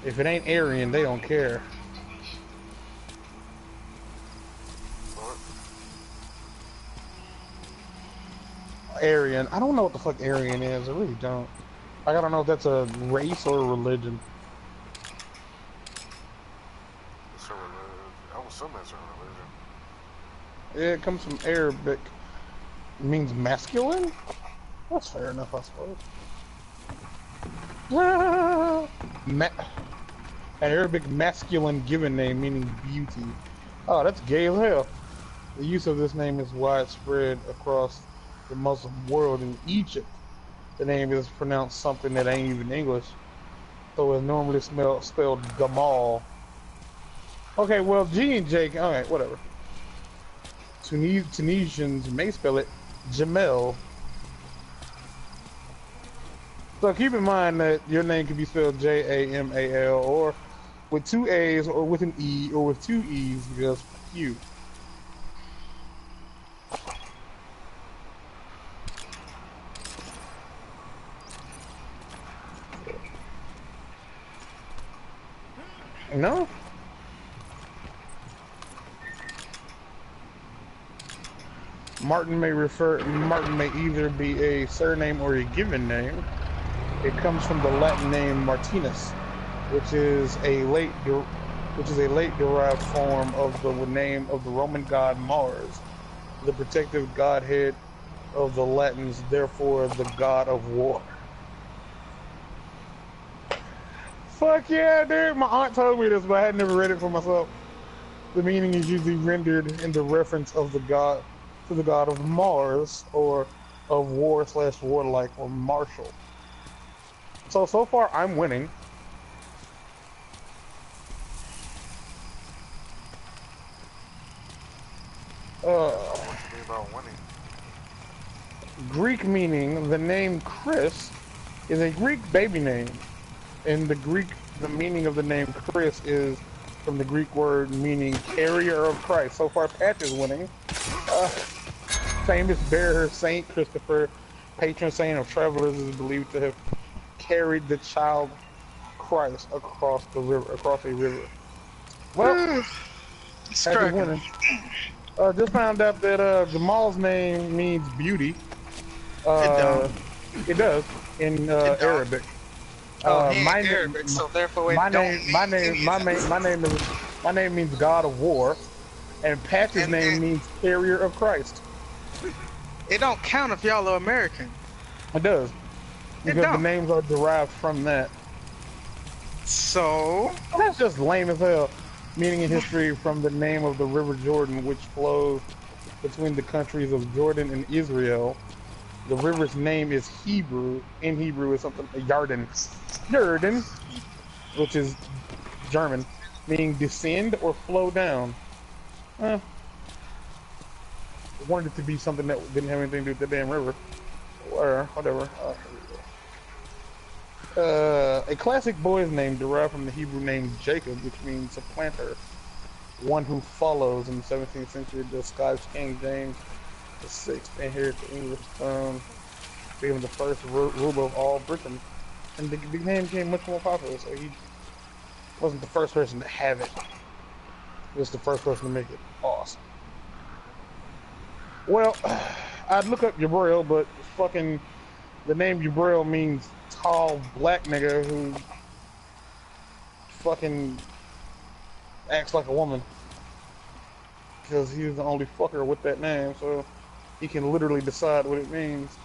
if it ain't Aryan, they don't care. What? Aryan. I don't know what the fuck Aryan is. I really don't. I don't know if that's a race or a religion. It's a religion. I would assume it's a religion. Yeah, it comes from Arabic. It means masculine? That's fair enough, I suppose. An Arabic masculine given name meaning beauty. Oh, that's gay as hell. The use of this name is widespread across the Muslim world. In Egypt, the name is pronounced something that ain't even English, so it's normally spelled Gamal. Okay, well, G and J, alright, whatever. Tunisians may spell it Jamel. So keep in mind that your name can be spelled Jamal, or with 2 A's, or with an E, or with 2 E's, because you. No? Martin may either be a surname or a given name. It comes from the Latin name Martinus, which is a late derived form of the name of the Roman god Mars, the protective godhead of the Latins, therefore the god of war. Fuck yeah, dude! My aunt told me this, but I had never read it for myself. The meaning is usually rendered in the reference of the god to the god of Mars, or of war / warlike, or martial. So far I'm winning. About winning. Greek meaning, the name Chris is a Greek baby name. In the Greek, the meaning of the name Chris is from the Greek word meaning carrier of Christ. So far Patch is winning. Famous bearer Saint Christopher, patron saint of travelers, is believed to have carried the child Christ across a river. Well, Patch is winning. Just found out that Jamal's name means beauty. It does in Arabic. My Arabic, so therefore my name means God of War, and Patch's name means carrier of Christ. It don't count if y'all are American. It does, because the names are derived from that. So that's just lame as hell. Meaning in history from the name of the River Jordan, which flows between the countries of Jordan and Israel. The river's name is Hebrew. In Hebrew is something Yarden, which is German, meaning descend or flow down. I wanted it to be something that didn't have anything to do with the damn river, or whatever. A classic boy's name derived from the Hebrew name Jacob, which means supplanter, one who follows. In the 17th century, the Scottish King James VI inherited the English throne, became the first ruler of all Britain, and the name became much more popular. So he wasn't the first person to have it; he was the first person to make it awesome. Well, I'd look up Jabril, but fucking the name Jabril means tall black nigga who fucking acts like a woman, because he's the only fucker with that name, so he can literally decide what it means.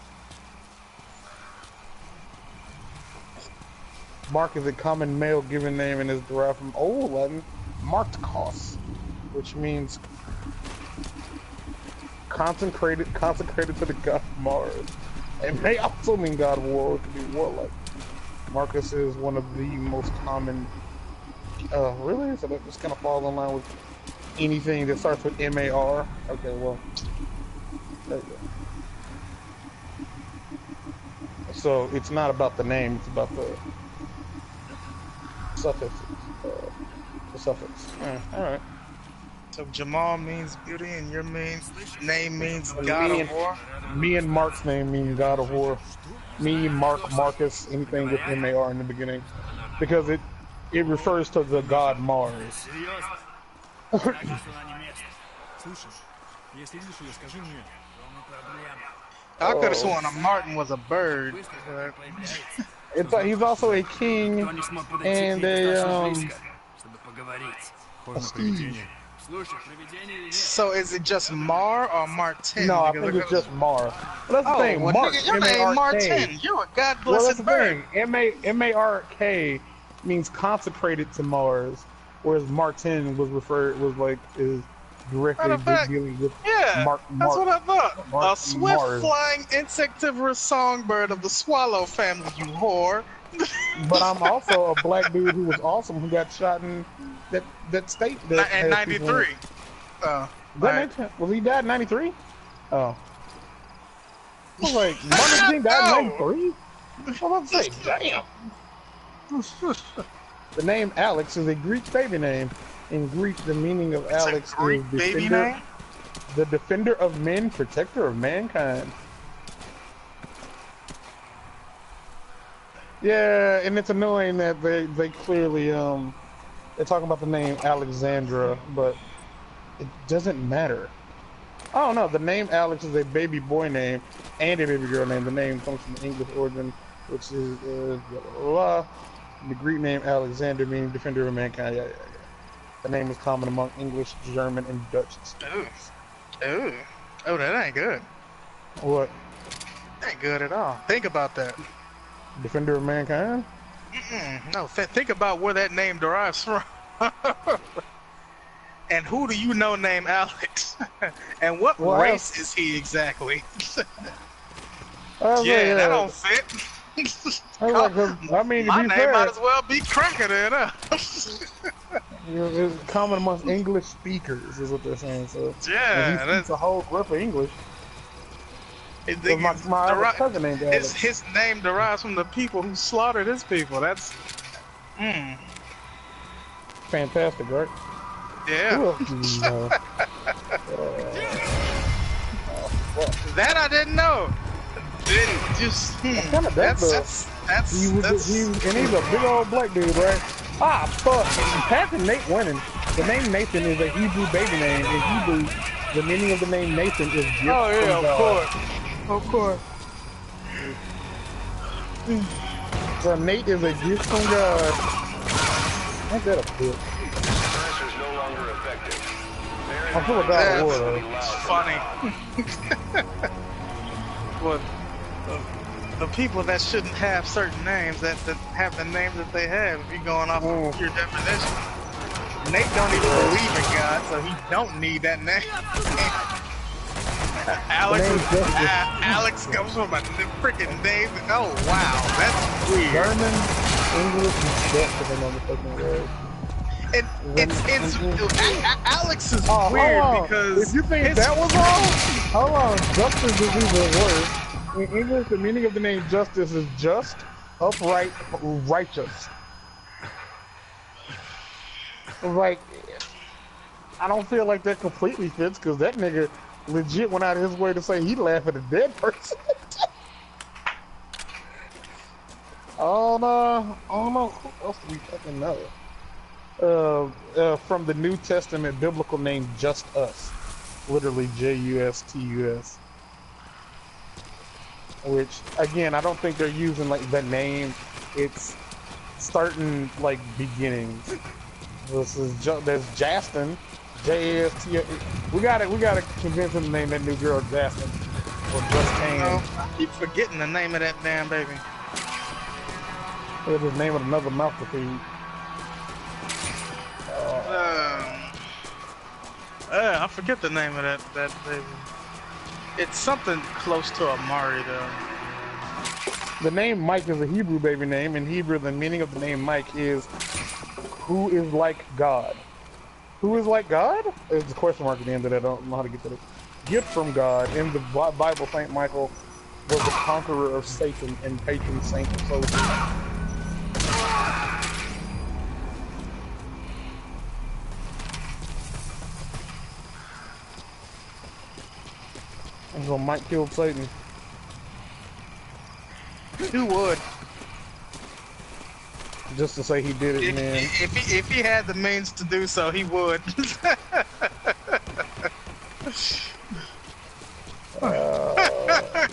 Mark is a common male given name and is derived from Old Latin Markos, which means consecrated to the god Mars. It may also mean God of War, or it could be warlike. Marcus is one of the most common. Really? So that just kind of falls in line with anything that starts with M-A-R. Okay, well, there you go. So it's not about the name; it's about the suffix. The suffix. All right. So Jamal means beauty, and your name means God of War. Me and Mark's name mean God of War. Me, Mark, Marcus, anything with M-A-R in the beginning, because it refers to the god Mars. I could have sworn a Martin was a bird. He's also a king and a Steve. So is it just Mar or Martin? No, I Because think it's just Mar. Well, that's the thing. well, Mark, nigga, your name M-A-R-K. Martin. You a god Well, that's blessed the bird. thing. M-A-R-K means consecrated to Mars, whereas Martin was is directly Matter of fact, dealing with Yeah, Mark. that's what I thought. A Mars. swift-flying insectivorous songbird of the swallow family, you whore. But I'm also a black dude who was awesome who got shot in that state that In had people in '93. it. Was he died in '93? Oh. I was like, Martin Luther King died in '93? I was about to say, damn. The name Alex is a Greek baby name. In Greek, the meaning of Alex is defender, the defender of men, protector of mankind. Yeah, and it's annoying that they clearly they're talking about the name Alexandra, but it doesn't matter. Oh no, the name Alex is a baby boy name and a baby girl name. The name comes from the English origin, which is blah, blah, blah. The Greek name Alexander meaning defender of mankind. Yeah. The name is common among English, German, and Dutch speakers. Ooh. Oh, that ain't good. What? Ain't good at all. Think about that. Defender of mankind? No, think about where that name derives from. And who do you know named Alex? And what race is he exactly? Yeah, that don't fit. I mean, my to be name fair, might as well be Cracker then, huh? it's common amongst English speakers, is what they're saying. So Yeah, and he speaks a whole grip of English. His name derives from the people who slaughtered his people. That's fantastic, right? Yeah. Who else do you know? That I didn't know. And he's a big old black dude, right? Ah, fuck. Passing Nate winning. The name Nathan is a Hebrew baby name. In Hebrew, the meaning of the name Nathan is gift from God. Of course. So Nate is a gift from God. Ain't that a bitch? Pressure is no longer effective. I'm full of God of War, though. Funny. Well, the people that shouldn't have certain names that have the names that they have, if you're going off of your definition. Nate don't even believe in God, so he don't need that name. Alex comes from a freaking name. Oh wow, that's weird. German, English, and Dutch are the motherfucking words. And Alex is weird because if you think that was wrong, hold on. Justice is even worse. In English, the meaning of the name Justice is just, upright, righteous. Like, I don't feel like that completely fits because that nigga legit went out of his way to say he'd laugh at a dead person. Oh no, who else do we fucking know? From the New Testament biblical name Just Us, literally Justus, which again I don't think they're using like the name. It's starting like beginnings. There's Jastin, J-A-S-T. We gotta convince him to name that new girl Jastin or Justine. I keep forgetting the name of that damn baby. They'll just name it another mouth to feed. I forget the name of that baby. It's something close to Amari though. The name Mike is a Hebrew baby name. In Hebrew, the meaning of the name Mike is who is like God. Who is like God? There's a question mark at the end of that. I don't know how to get to it. Gift from God. In the Bible, Saint Michael was the conqueror of Satan and patron saint of soldiers. And so Mike killed Satan. Who would? Just to say he did it, man. If he had the means to do so, he would.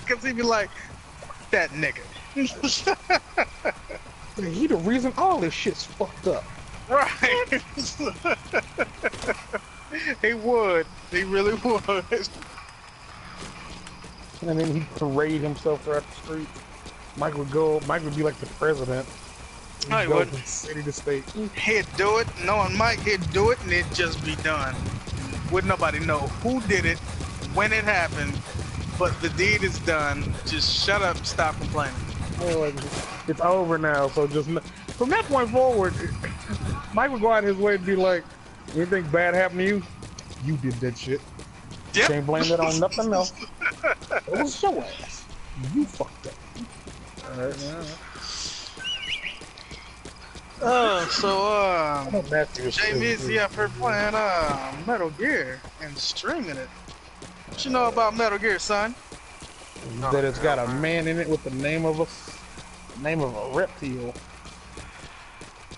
Cause he'd be like, that nigga. He the reason all this shit's fucked up. Right. He would. He really would. And then he'd parade himself throughout the street. Mike would be like the president. No, he He'd go wouldn't. from city to state. He'd do it, knowing Mike, he'd do it, and it'd just be done. Wouldn't nobody know who did it, when it happened, but the deed is done. Just shut up, stop complaining. Oh, like, it's over now, so just from that point forward, Mike would go out his way to be like, anything bad happened to you? You did that shit. Yep. Can't blame that on nothing else. It was your ass. You fucked up. Alright, JV's up here playing Metal Gear and streaming it. What you know about Metal Gear, son? That it's got a man in it with the name of a reptile.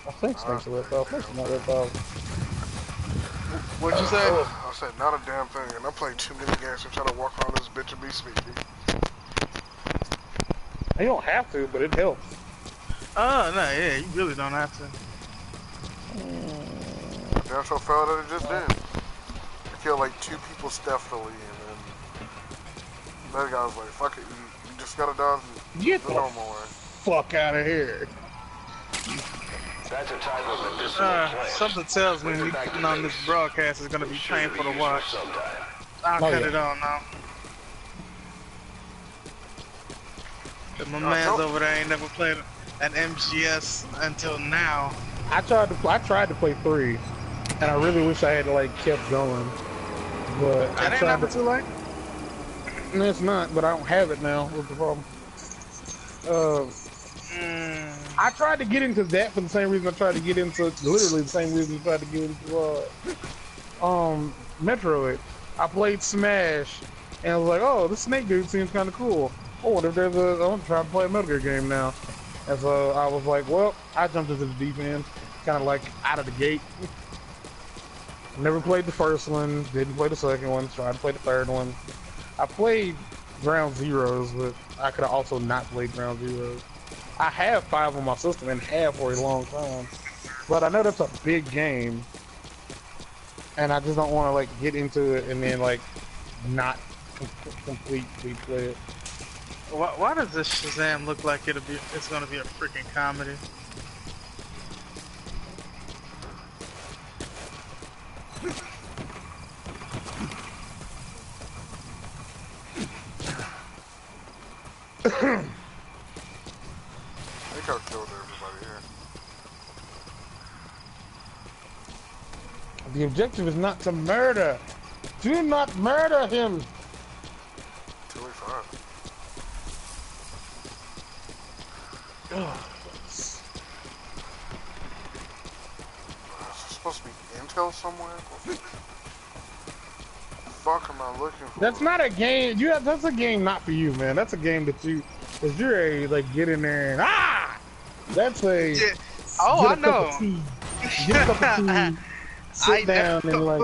I think Snake's a reptile. I think it's not a reptile. What'd you say? I said not a damn thing, and I played too many games to try to walk around this bitch and be sneaky. You don't have to, but it helps. Oh, no, yeah, you really don't have to. Damn sure felt that it just did. I killed like 2 people stealthily, and then that guy was like, fuck it, you just gotta die Get the the normal way. fuck out of here. That's a type of medicinal plant. Something tells me me putting on this broadcast is gonna be painful to watch. I'll cut it on now. My man's over there ain't never played an MGS until now. I tried to play 3, and I really wish I had like kept going. But That ain't never too late. No, it's not. But I don't have it now. What's the problem? I tried to get into that for the same reason I tried to get into, literally the same reason I tried to get into Metroid. I played Smash, and I was like, oh, this Snake dude seems kind of cool. Oh, what if there's I want to try to play a Metal Gear game now. And so I was like, well, I jumped into the deep end, kind of like out of the gate. Never played the first one, didn't play the second one, tried to play the third one. I played Ground Zeroes, but I could have also not played Ground Zeroes. I have 5 on my system and have for a long time. But I know that's a big game. And I just don't want to like get into it and then like not completely play it. Why does this Shazam look like it's gonna be a freaking comedy? They could have killed everybody here. The objective is not to murder. Do not murder him. Till we find. Is there supposed to be intel somewhere? What the fuck am I looking for? That's not a game. That's a game not for you, man. That's a game that you're ready to like get in there and That's a. Yeah. Oh, I know. Get a cup of tea. Sit down and like.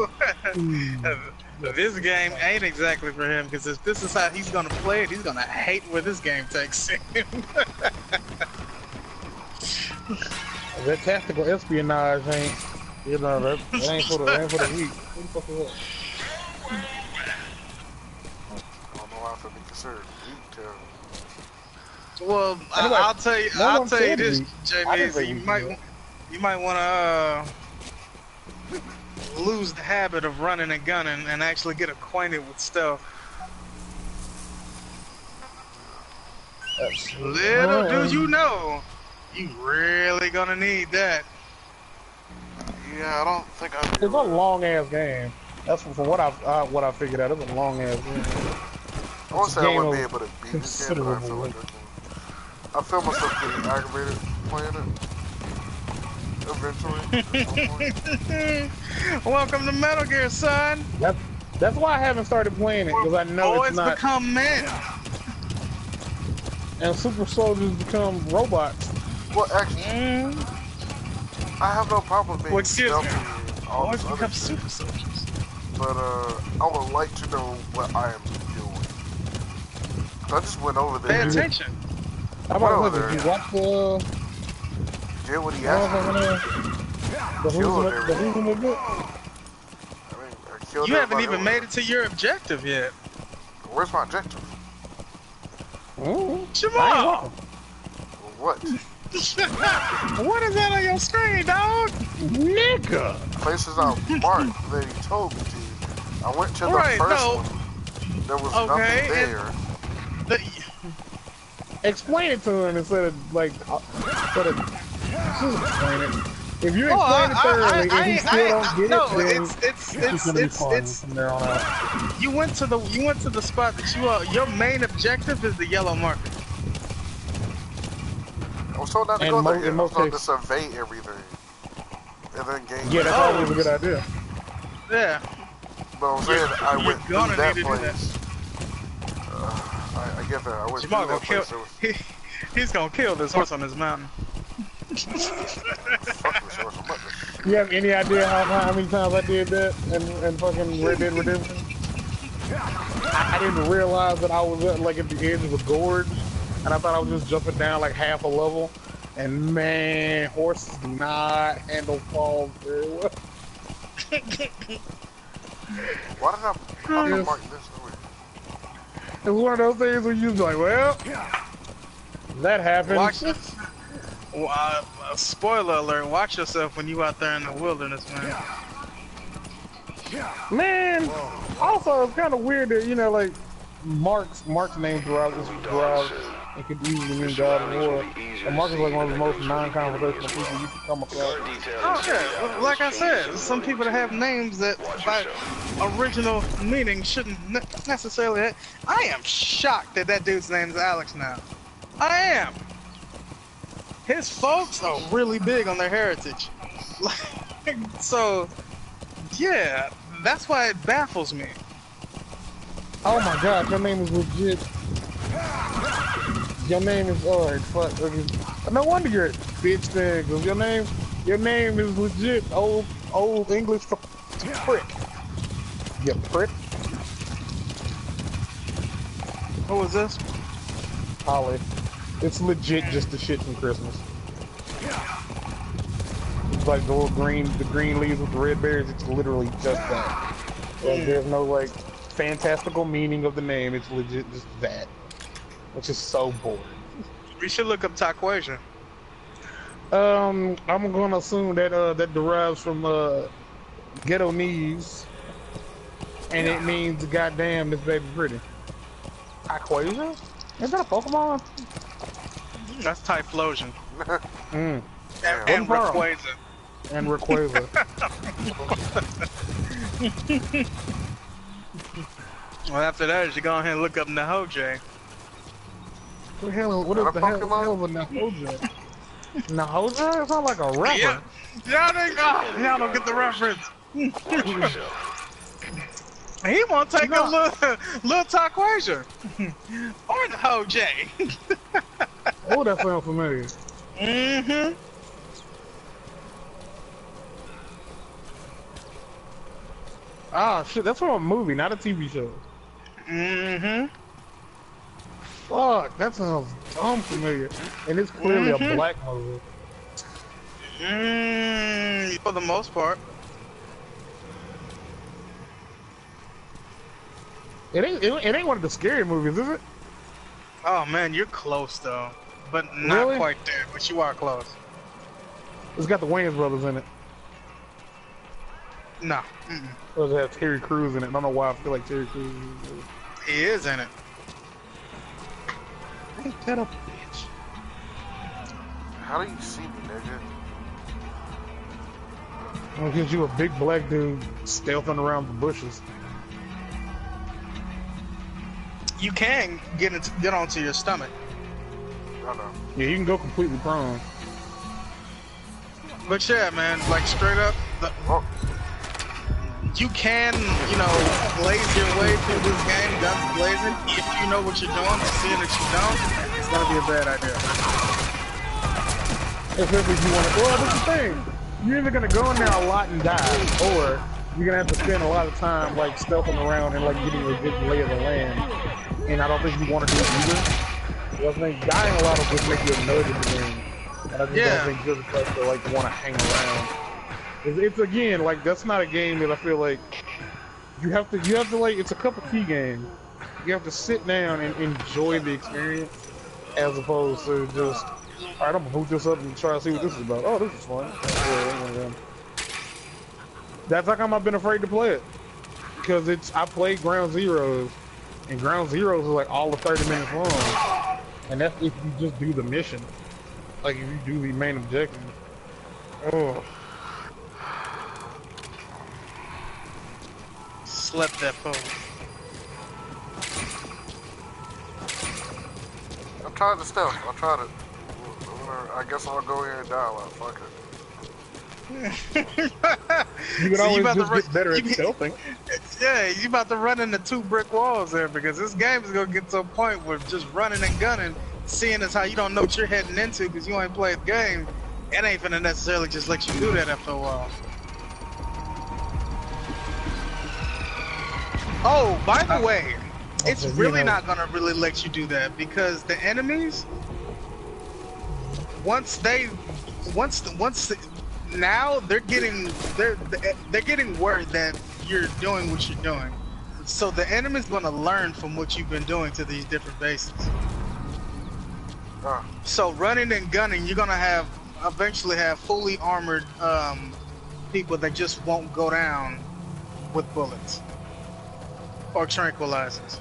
This game ain't exactly for him because if this is how he's gonna play it, he's gonna hate where this game takes him. That tactical espionage ain't, that ain't for the weak. What the fuck is that? I don't know how to be considered weak, too. Well, Anyway, I'll tell you this, JB. You might want to lose the habit of running and gunning and actually get acquainted with stealth. Little do you know, you really gonna need that. Yeah, I don't think I'd be It's a long ass game. That's from what I figured out. It's a long ass game. I won't say I wouldn't be able to beat this game, but I feel like I feel myself getting aggravated playing it. Eventually. Welcome to Metal Gear, son. That's why I haven't started playing it, because I know it's not. Become men. And super soldiers become robots. Well, actually, I have no problem being stealthy. Always become super soldiers. But I would like to know what I am doing. I just went over there. Pay attention. How about did you watch did what he asked me. The Who's I mean, killed You haven't everybody even made it to your objective yet. Where's my objective? Jamal! What? What is that on your screen, dog? Nigga! Places I marked that he told me to. I went to the first one. There was nothing there. Explain it to him instead of like, just explain it. If you explain it thoroughly and he still don't get it, then it's gonna be fun from there on out. You went to the spot that your main objective is the yellow marker. I was told not to go there. I was told to survey everything. And then gain. Yeah, that's always a good idea. Yeah. But I'm saying I went through that place. I get that. I went Jamal through that place. He's gonna kill this horse on this mountain. You have any idea how many times I did that in fucking Red Dead Redemption? I didn't realize that I was at the edge of a gorge, and I thought I was just jumping down like half a level. And man, horses do not handle falls very well. Why did I mark this way? It's one of those things where you're like, well, that happened. Watch this. Spoiler alert, watch yourself when you out there in the wilderness, man. Man, also it's kind of weird that, you know, like, Mark's name derived, it could easily mean God of War. And Mark is like one of the most non-conversational people you can come across. Oh yeah, like I said, some people that have names that by original meaning shouldn't necessarily have. I am shocked that dude's name is Alex now. I am. His folks are really big on their heritage. So, yeah, that's why it baffles me. Oh my god, your name is legit. Your name is fuck. No wonder you're a bitch thing, cause your name is legit old English for prick. You prick. What was this? Holly. It's legit just the shit from Christmas. It's like the green leaves with the red berries, it's literally just that. Like, there's no like fantastical meaning of the name, it's legit just that. Which is so boring. We should look up Taquasia. I'm gonna assume that that derives from ghetto knees, and it means goddamn this baby pretty. Taquasia? Is that a Pokemon? That's Typhlosion. And Rayquaza. And Rayquaza. Well, after that, you should go ahead and look up Nahojay. What the hell is the hell of a Nahojay? Nahojay? It's not like a rapper. Yeah. Y'all don't get the reference. He won't take a little Taquasia. Or Nahojay. Oh, that sounds familiar. Mm-hmm. Ah, shit, that's from a movie, not a TV show. Mm-hmm. Fuck, that sounds dumb familiar. And it's clearly a black movie. For the most part. It ain't one of the scary movies, is it? Oh man, you're close though. But not quite there, but you are close. It's got the Wayans brothers in it. No. Or does it have Terry Crews in it? I don't know why I feel like Terry Crews He is in it. Ain't that a bitch? How do you see me, nigga? Because you a big black dude stealthing around the bushes. You can get onto your stomach. I know. Yeah, you can go completely prone. But yeah, man, like straight up, you can, you know, blaze your way through this game, guns blazing. If you know what you're doing, seeing that you don't, it's gonna be a bad idea. Especially if you want to. Well, that's the thing. You're either gonna go in there a lot and die, or you're gonna have to spend a lot of time like stealthing around and like getting a good lay of the land. And I don't think you want to do it either. I think dying a lot will just make you a nerd in the game. And I just don't think you're the type to like want to hang around. It's again like that's not a game that I feel like You have to like, it's a cup of tea game. You have to sit down and enjoy the experience, as opposed to just, all right, I'm gonna boot this up and try to see what this is about. Oh, this is fun. That's how come I've been afraid to play it, because I played Ground Zeroes, and Ground Zeroes is like all of 30 minutes long, and that's if you just do the mission, like if you do the main objective. Oh. Slept that phone. I tried the stealth. I tried it. I guess I'll go here and die. Like, fuck it. You can always just get better at stealthing. Yeah, you about to run into 2 brick walls there, because this game is gonna get to a point where just running and gunning, seeing as how you don't know what you're heading into because you ain't played the game, it ain't gonna necessarily just let you do that after a while. Oh, by the way, it's really not gonna really let you do that, because the enemies, now they're getting word that you're doing what you're doing, so the enemy's gonna learn from what you've been doing to these different bases. So running and gunning, you're gonna eventually have fully armored people that just won't go down with bullets or tranquilizers.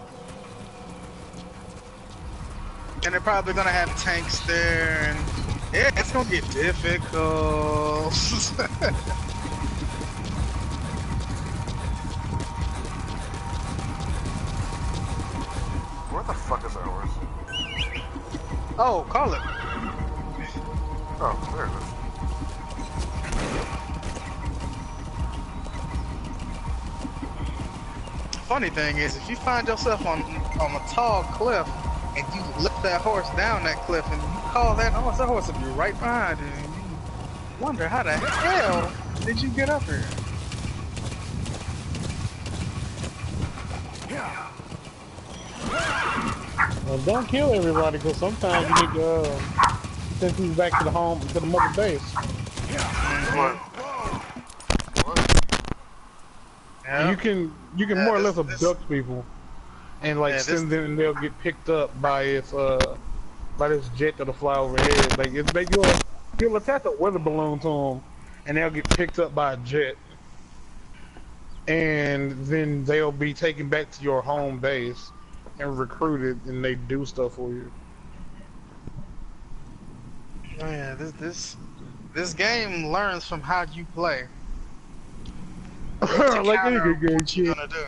And they're probably gonna have tanks there, and yeah, it's gonna get difficult. Where the fuck is ours? Oh, call it. Oh, there it is. Funny thing is, if you find yourself on a tall cliff and you lift that horse down that cliff and you call that horse will be right behind you, and you wonder how the hell did you get up here? Well, don't kill everybody, because sometimes you need to send people back to the mother base. What? Yeah. You can more or less abduct people and like send them, and they'll get picked up by this jet that'll fly overhead. Like you'll attach a weather balloon to them, and they'll get picked up by a jet, and then they'll be taken back to your home base and recruited, and they do stuff for you. Oh yeah, this game learns from how you play. Like any good game, what you gonna do.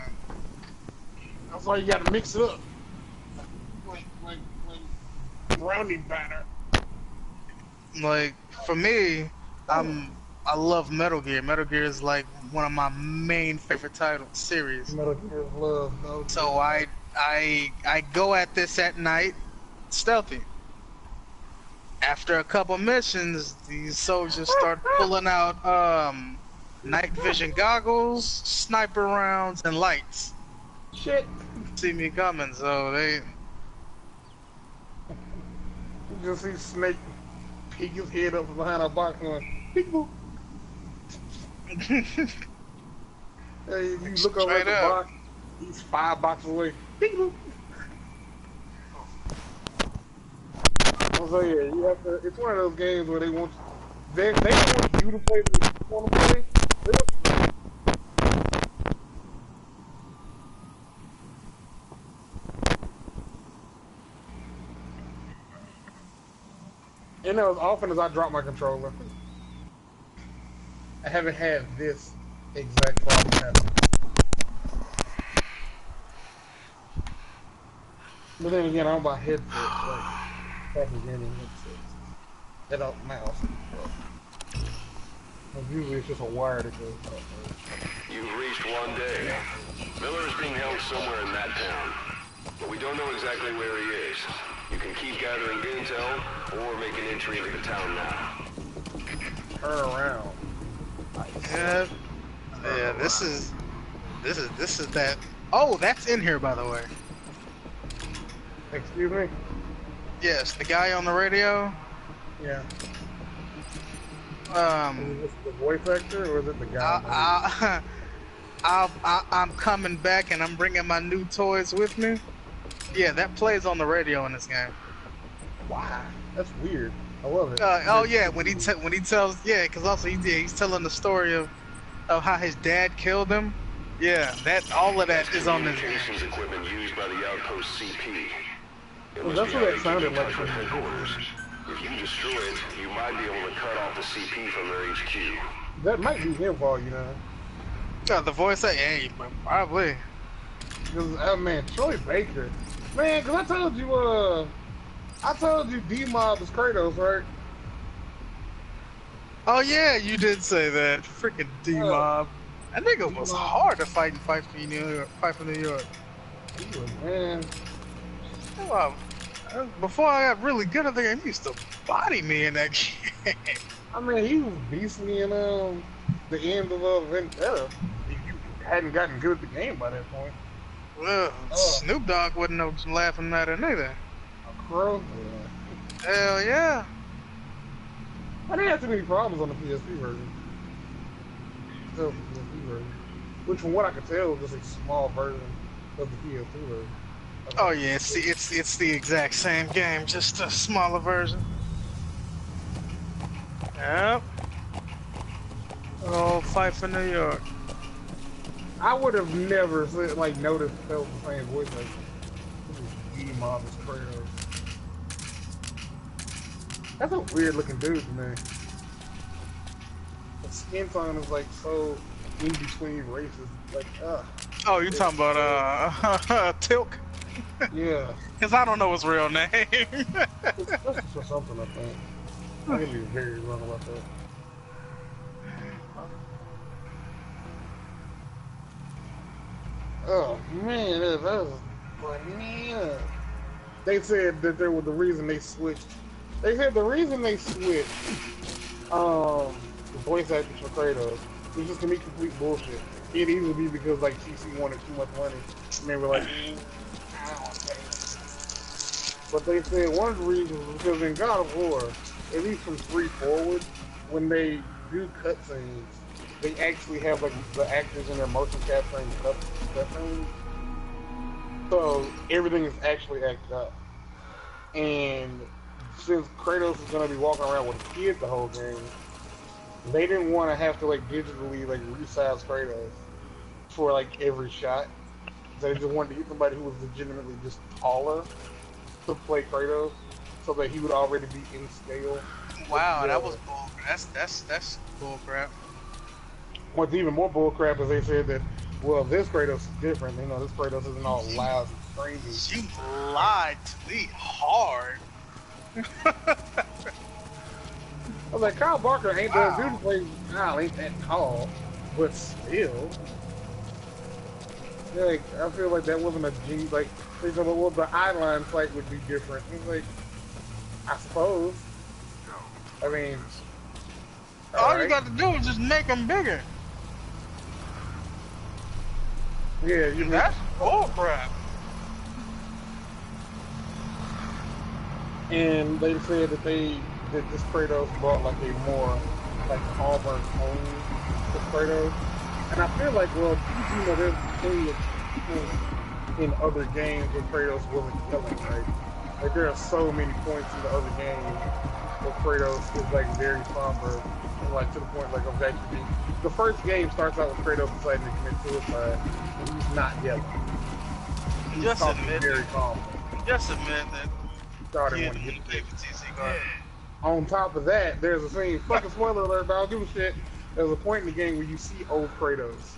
That's why you gotta mix it up. Like brownie batter. Like for me, I love Metal Gear. Metal Gear is like one of my main favorite series. Metal Gear love. So I go at this at night, stealthy. After a couple missions, these soldiers start pulling out night vision goggles, sniper rounds, and lights. Shit. See me coming, so they... You just see Snake peek his head up from behind a box going, peekaboo. Hey, you look over at the box, he's 5 boxes away. Peekaboo. So yeah, you have to. It's one of those games where they want you to play what you want to play. And as often as I drop my controller, I haven't had this exact problem happen. But then again, I don't buy headsets, like proper gaming headsets. They don't mouse. Usually it's just a wire that goes up. You've reached one day. Miller is being held somewhere in that town, but we don't know exactly where he is. You can keep gathering intel, or make an entry into the town now. Turn around. Yeah, this is that. Oh, that's in here, by the way. Excuse me? Yes, the guy on the radio. Yeah. Is this the voice actor, or is it the guy? I'm coming back and I'm bringing my new toys with me. Yeah, that plays on the radio in this game. Wow, that's weird. I love it. Oh yeah, when he tells, yeah, because also he's telling the story of how his dad killed him. Yeah, all of that is on this game. Communications equipment used by the outpost CP. Well, that's what that sounded like from headquarters. If you destroy it, you might be able to cut off the CP from their HQ. That might be him, Paul. You know. The voice, hey, probably. Because man, Troy Baker, man, because I told you D-Mob is Kratos, right? Oh yeah, you did say that. Freaking D-Mob. That nigga was hard to fight for New York. Man. Before I got really good at the game, he used to body me in that game. I mean, he was beastly in the end of Vendetta. He hadn't gotten good at the game by that point. Well, Snoop Dogg wasn't no laughing at it neither. Crow? Yeah. Hell yeah. I didn't have too many problems on the PSP version. Which, from what I could tell, was just a small version of the PS2 version. Oh yeah, it's the exact same game, just a smaller version. Yep. Oh, fight for New York. I would have never felt the same voice like D-Mob is Kratos. That's a weird looking dude to me. The skin tone is like so in between races. Like, Oh, you talking about Tilk? Yeah. Cause I don't know his real name. It's for something, I think. I can be very wrong about that. Oh man, that was bananas. They said that the reason they switched. They said the reason they switched the voice actors for Kratos was just to be complete bullshit. It'd easily be because like TC wanted too much money, and they were like, I don't want to pay. But they said one of the reasons was because in God of War, at least from 3 forward, when they do cutscenes, they actually have like the actors in their motion capturing cutscenes. So everything is actually acted up. And since Kratos is gonna be walking around with a kid the whole game, they didn't want to have to like digitally like resize Kratos for like every shot. They just wanted to get somebody who was legitimately just taller to play Kratos, so that he would already be in scale. Wow, that was bull. That's bull crap. What's even more bull crap is they said that, well, this Kratos is different. You know, this Kratos isn't all loud and screaming. You lied to me hard. I was like, Kyle Barker ain't that dude who plays Kyle ain't that tall, but still. Yeah, like, I feel like that wasn't a G. Like, they said, well, the eyeline fight would be different. It's like, I suppose. I mean, all you got to do is just make them bigger. Yeah, that's bullcrap. And they said that this Kratos brought like a more like calmer tone to Kratos. And I feel like, well, you know, there's plenty of people in other games where Kratos wasn't yelling, right? Like there are so many points in the other games where Kratos is like very somber and like to the point like of actually the first game starts out with Kratos deciding to commit suicide and he's not yelling. He's just talking very calm. Just admit that. On top of that, there's a scene, fucking spoiler alert, but I don't give a shit. There's a point in the game where you see old Kratos,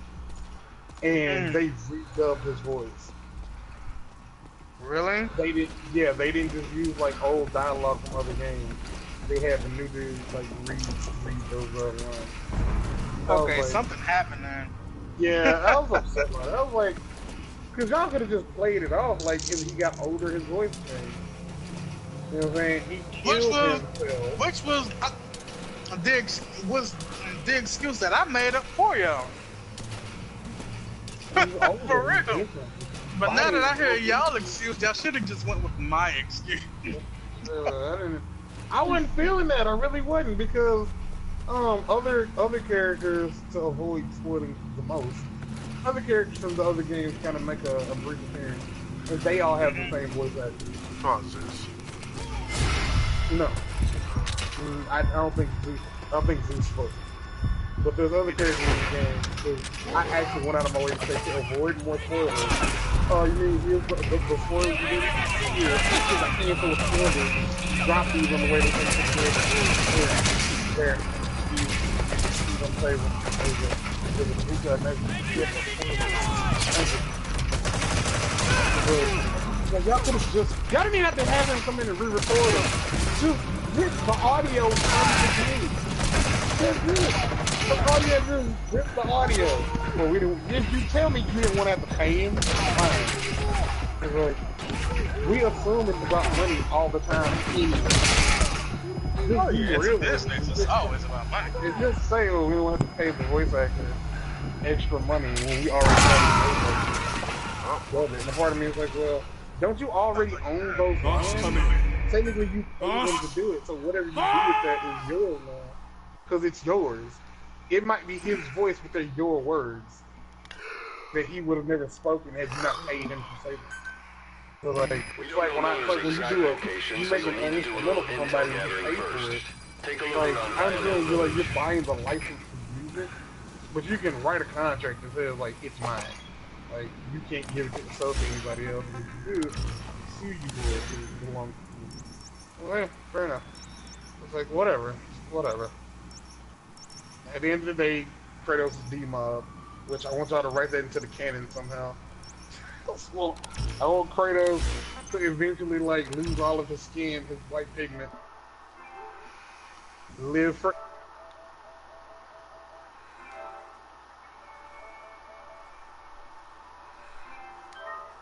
and they redubbed his voice. Really? They didn't just use like old dialogue from other games. They had the new dudes like read those lines. Okay, like, something happened there. Yeah, I was upset by that. I was like, because y'all could have just played it off like if he got older, his voice changed. You know what I'm saying? He killed himself. Which was the excuse that I made up for y'all. For real. But now that I hear y'all excuse, y'all should have just went with my excuse. I wasn't feeling that. I really wasn't because other characters, to avoid spoiling the most, other characters from the other games kind of make a brief appearance. And they all have the same voice actor. Oh, Zeus. No. I don't think Zeus. I don't think Zeus spoke. But there's other characters in the game. I actually went out of my way to say to avoid more spoilers. Oh, you mean here's the spoilers you did? Here, because I can't feel spoilers. Drop these on the way to the there. These on the table. There's a pizza next to y'all could have just, y'all didn't even have to have him come in and re-record them. Just rip the audio from the game. That's it. That's all you had to do is rip the audio. Well, we didn't, if you tell me you didn't want to have to pay him, fine. It's like, we assume it's about money all the time. Oh, yeah, it's a business. It's always about money. It's just saying we don't have to pay the voice actor extra money when we already have the voice actor. And the part of me is like, well, don't you already own those lines? Technically, you paid them to do it, so whatever you do with that is yours now. Because it's yours. It might be his voice, but they're your words that he would have never spoken had you not paid him to say them. So like, it's like when you do it, you make an instrumental for somebody and you pay for it. Like, I'm feeling like you're buying the license to use it, but you can write a contract that says like it's mine. Like, you can't give it to anybody else. If you do, sue you for it. It belongs to you. Well, fair enough. It's like, whatever. At the end of the day, Kratos is D-Mob, which I want y'all to write that into the canon somehow. Well, I want Kratos to eventually, like, lose all of his skin, his white pigment. Live for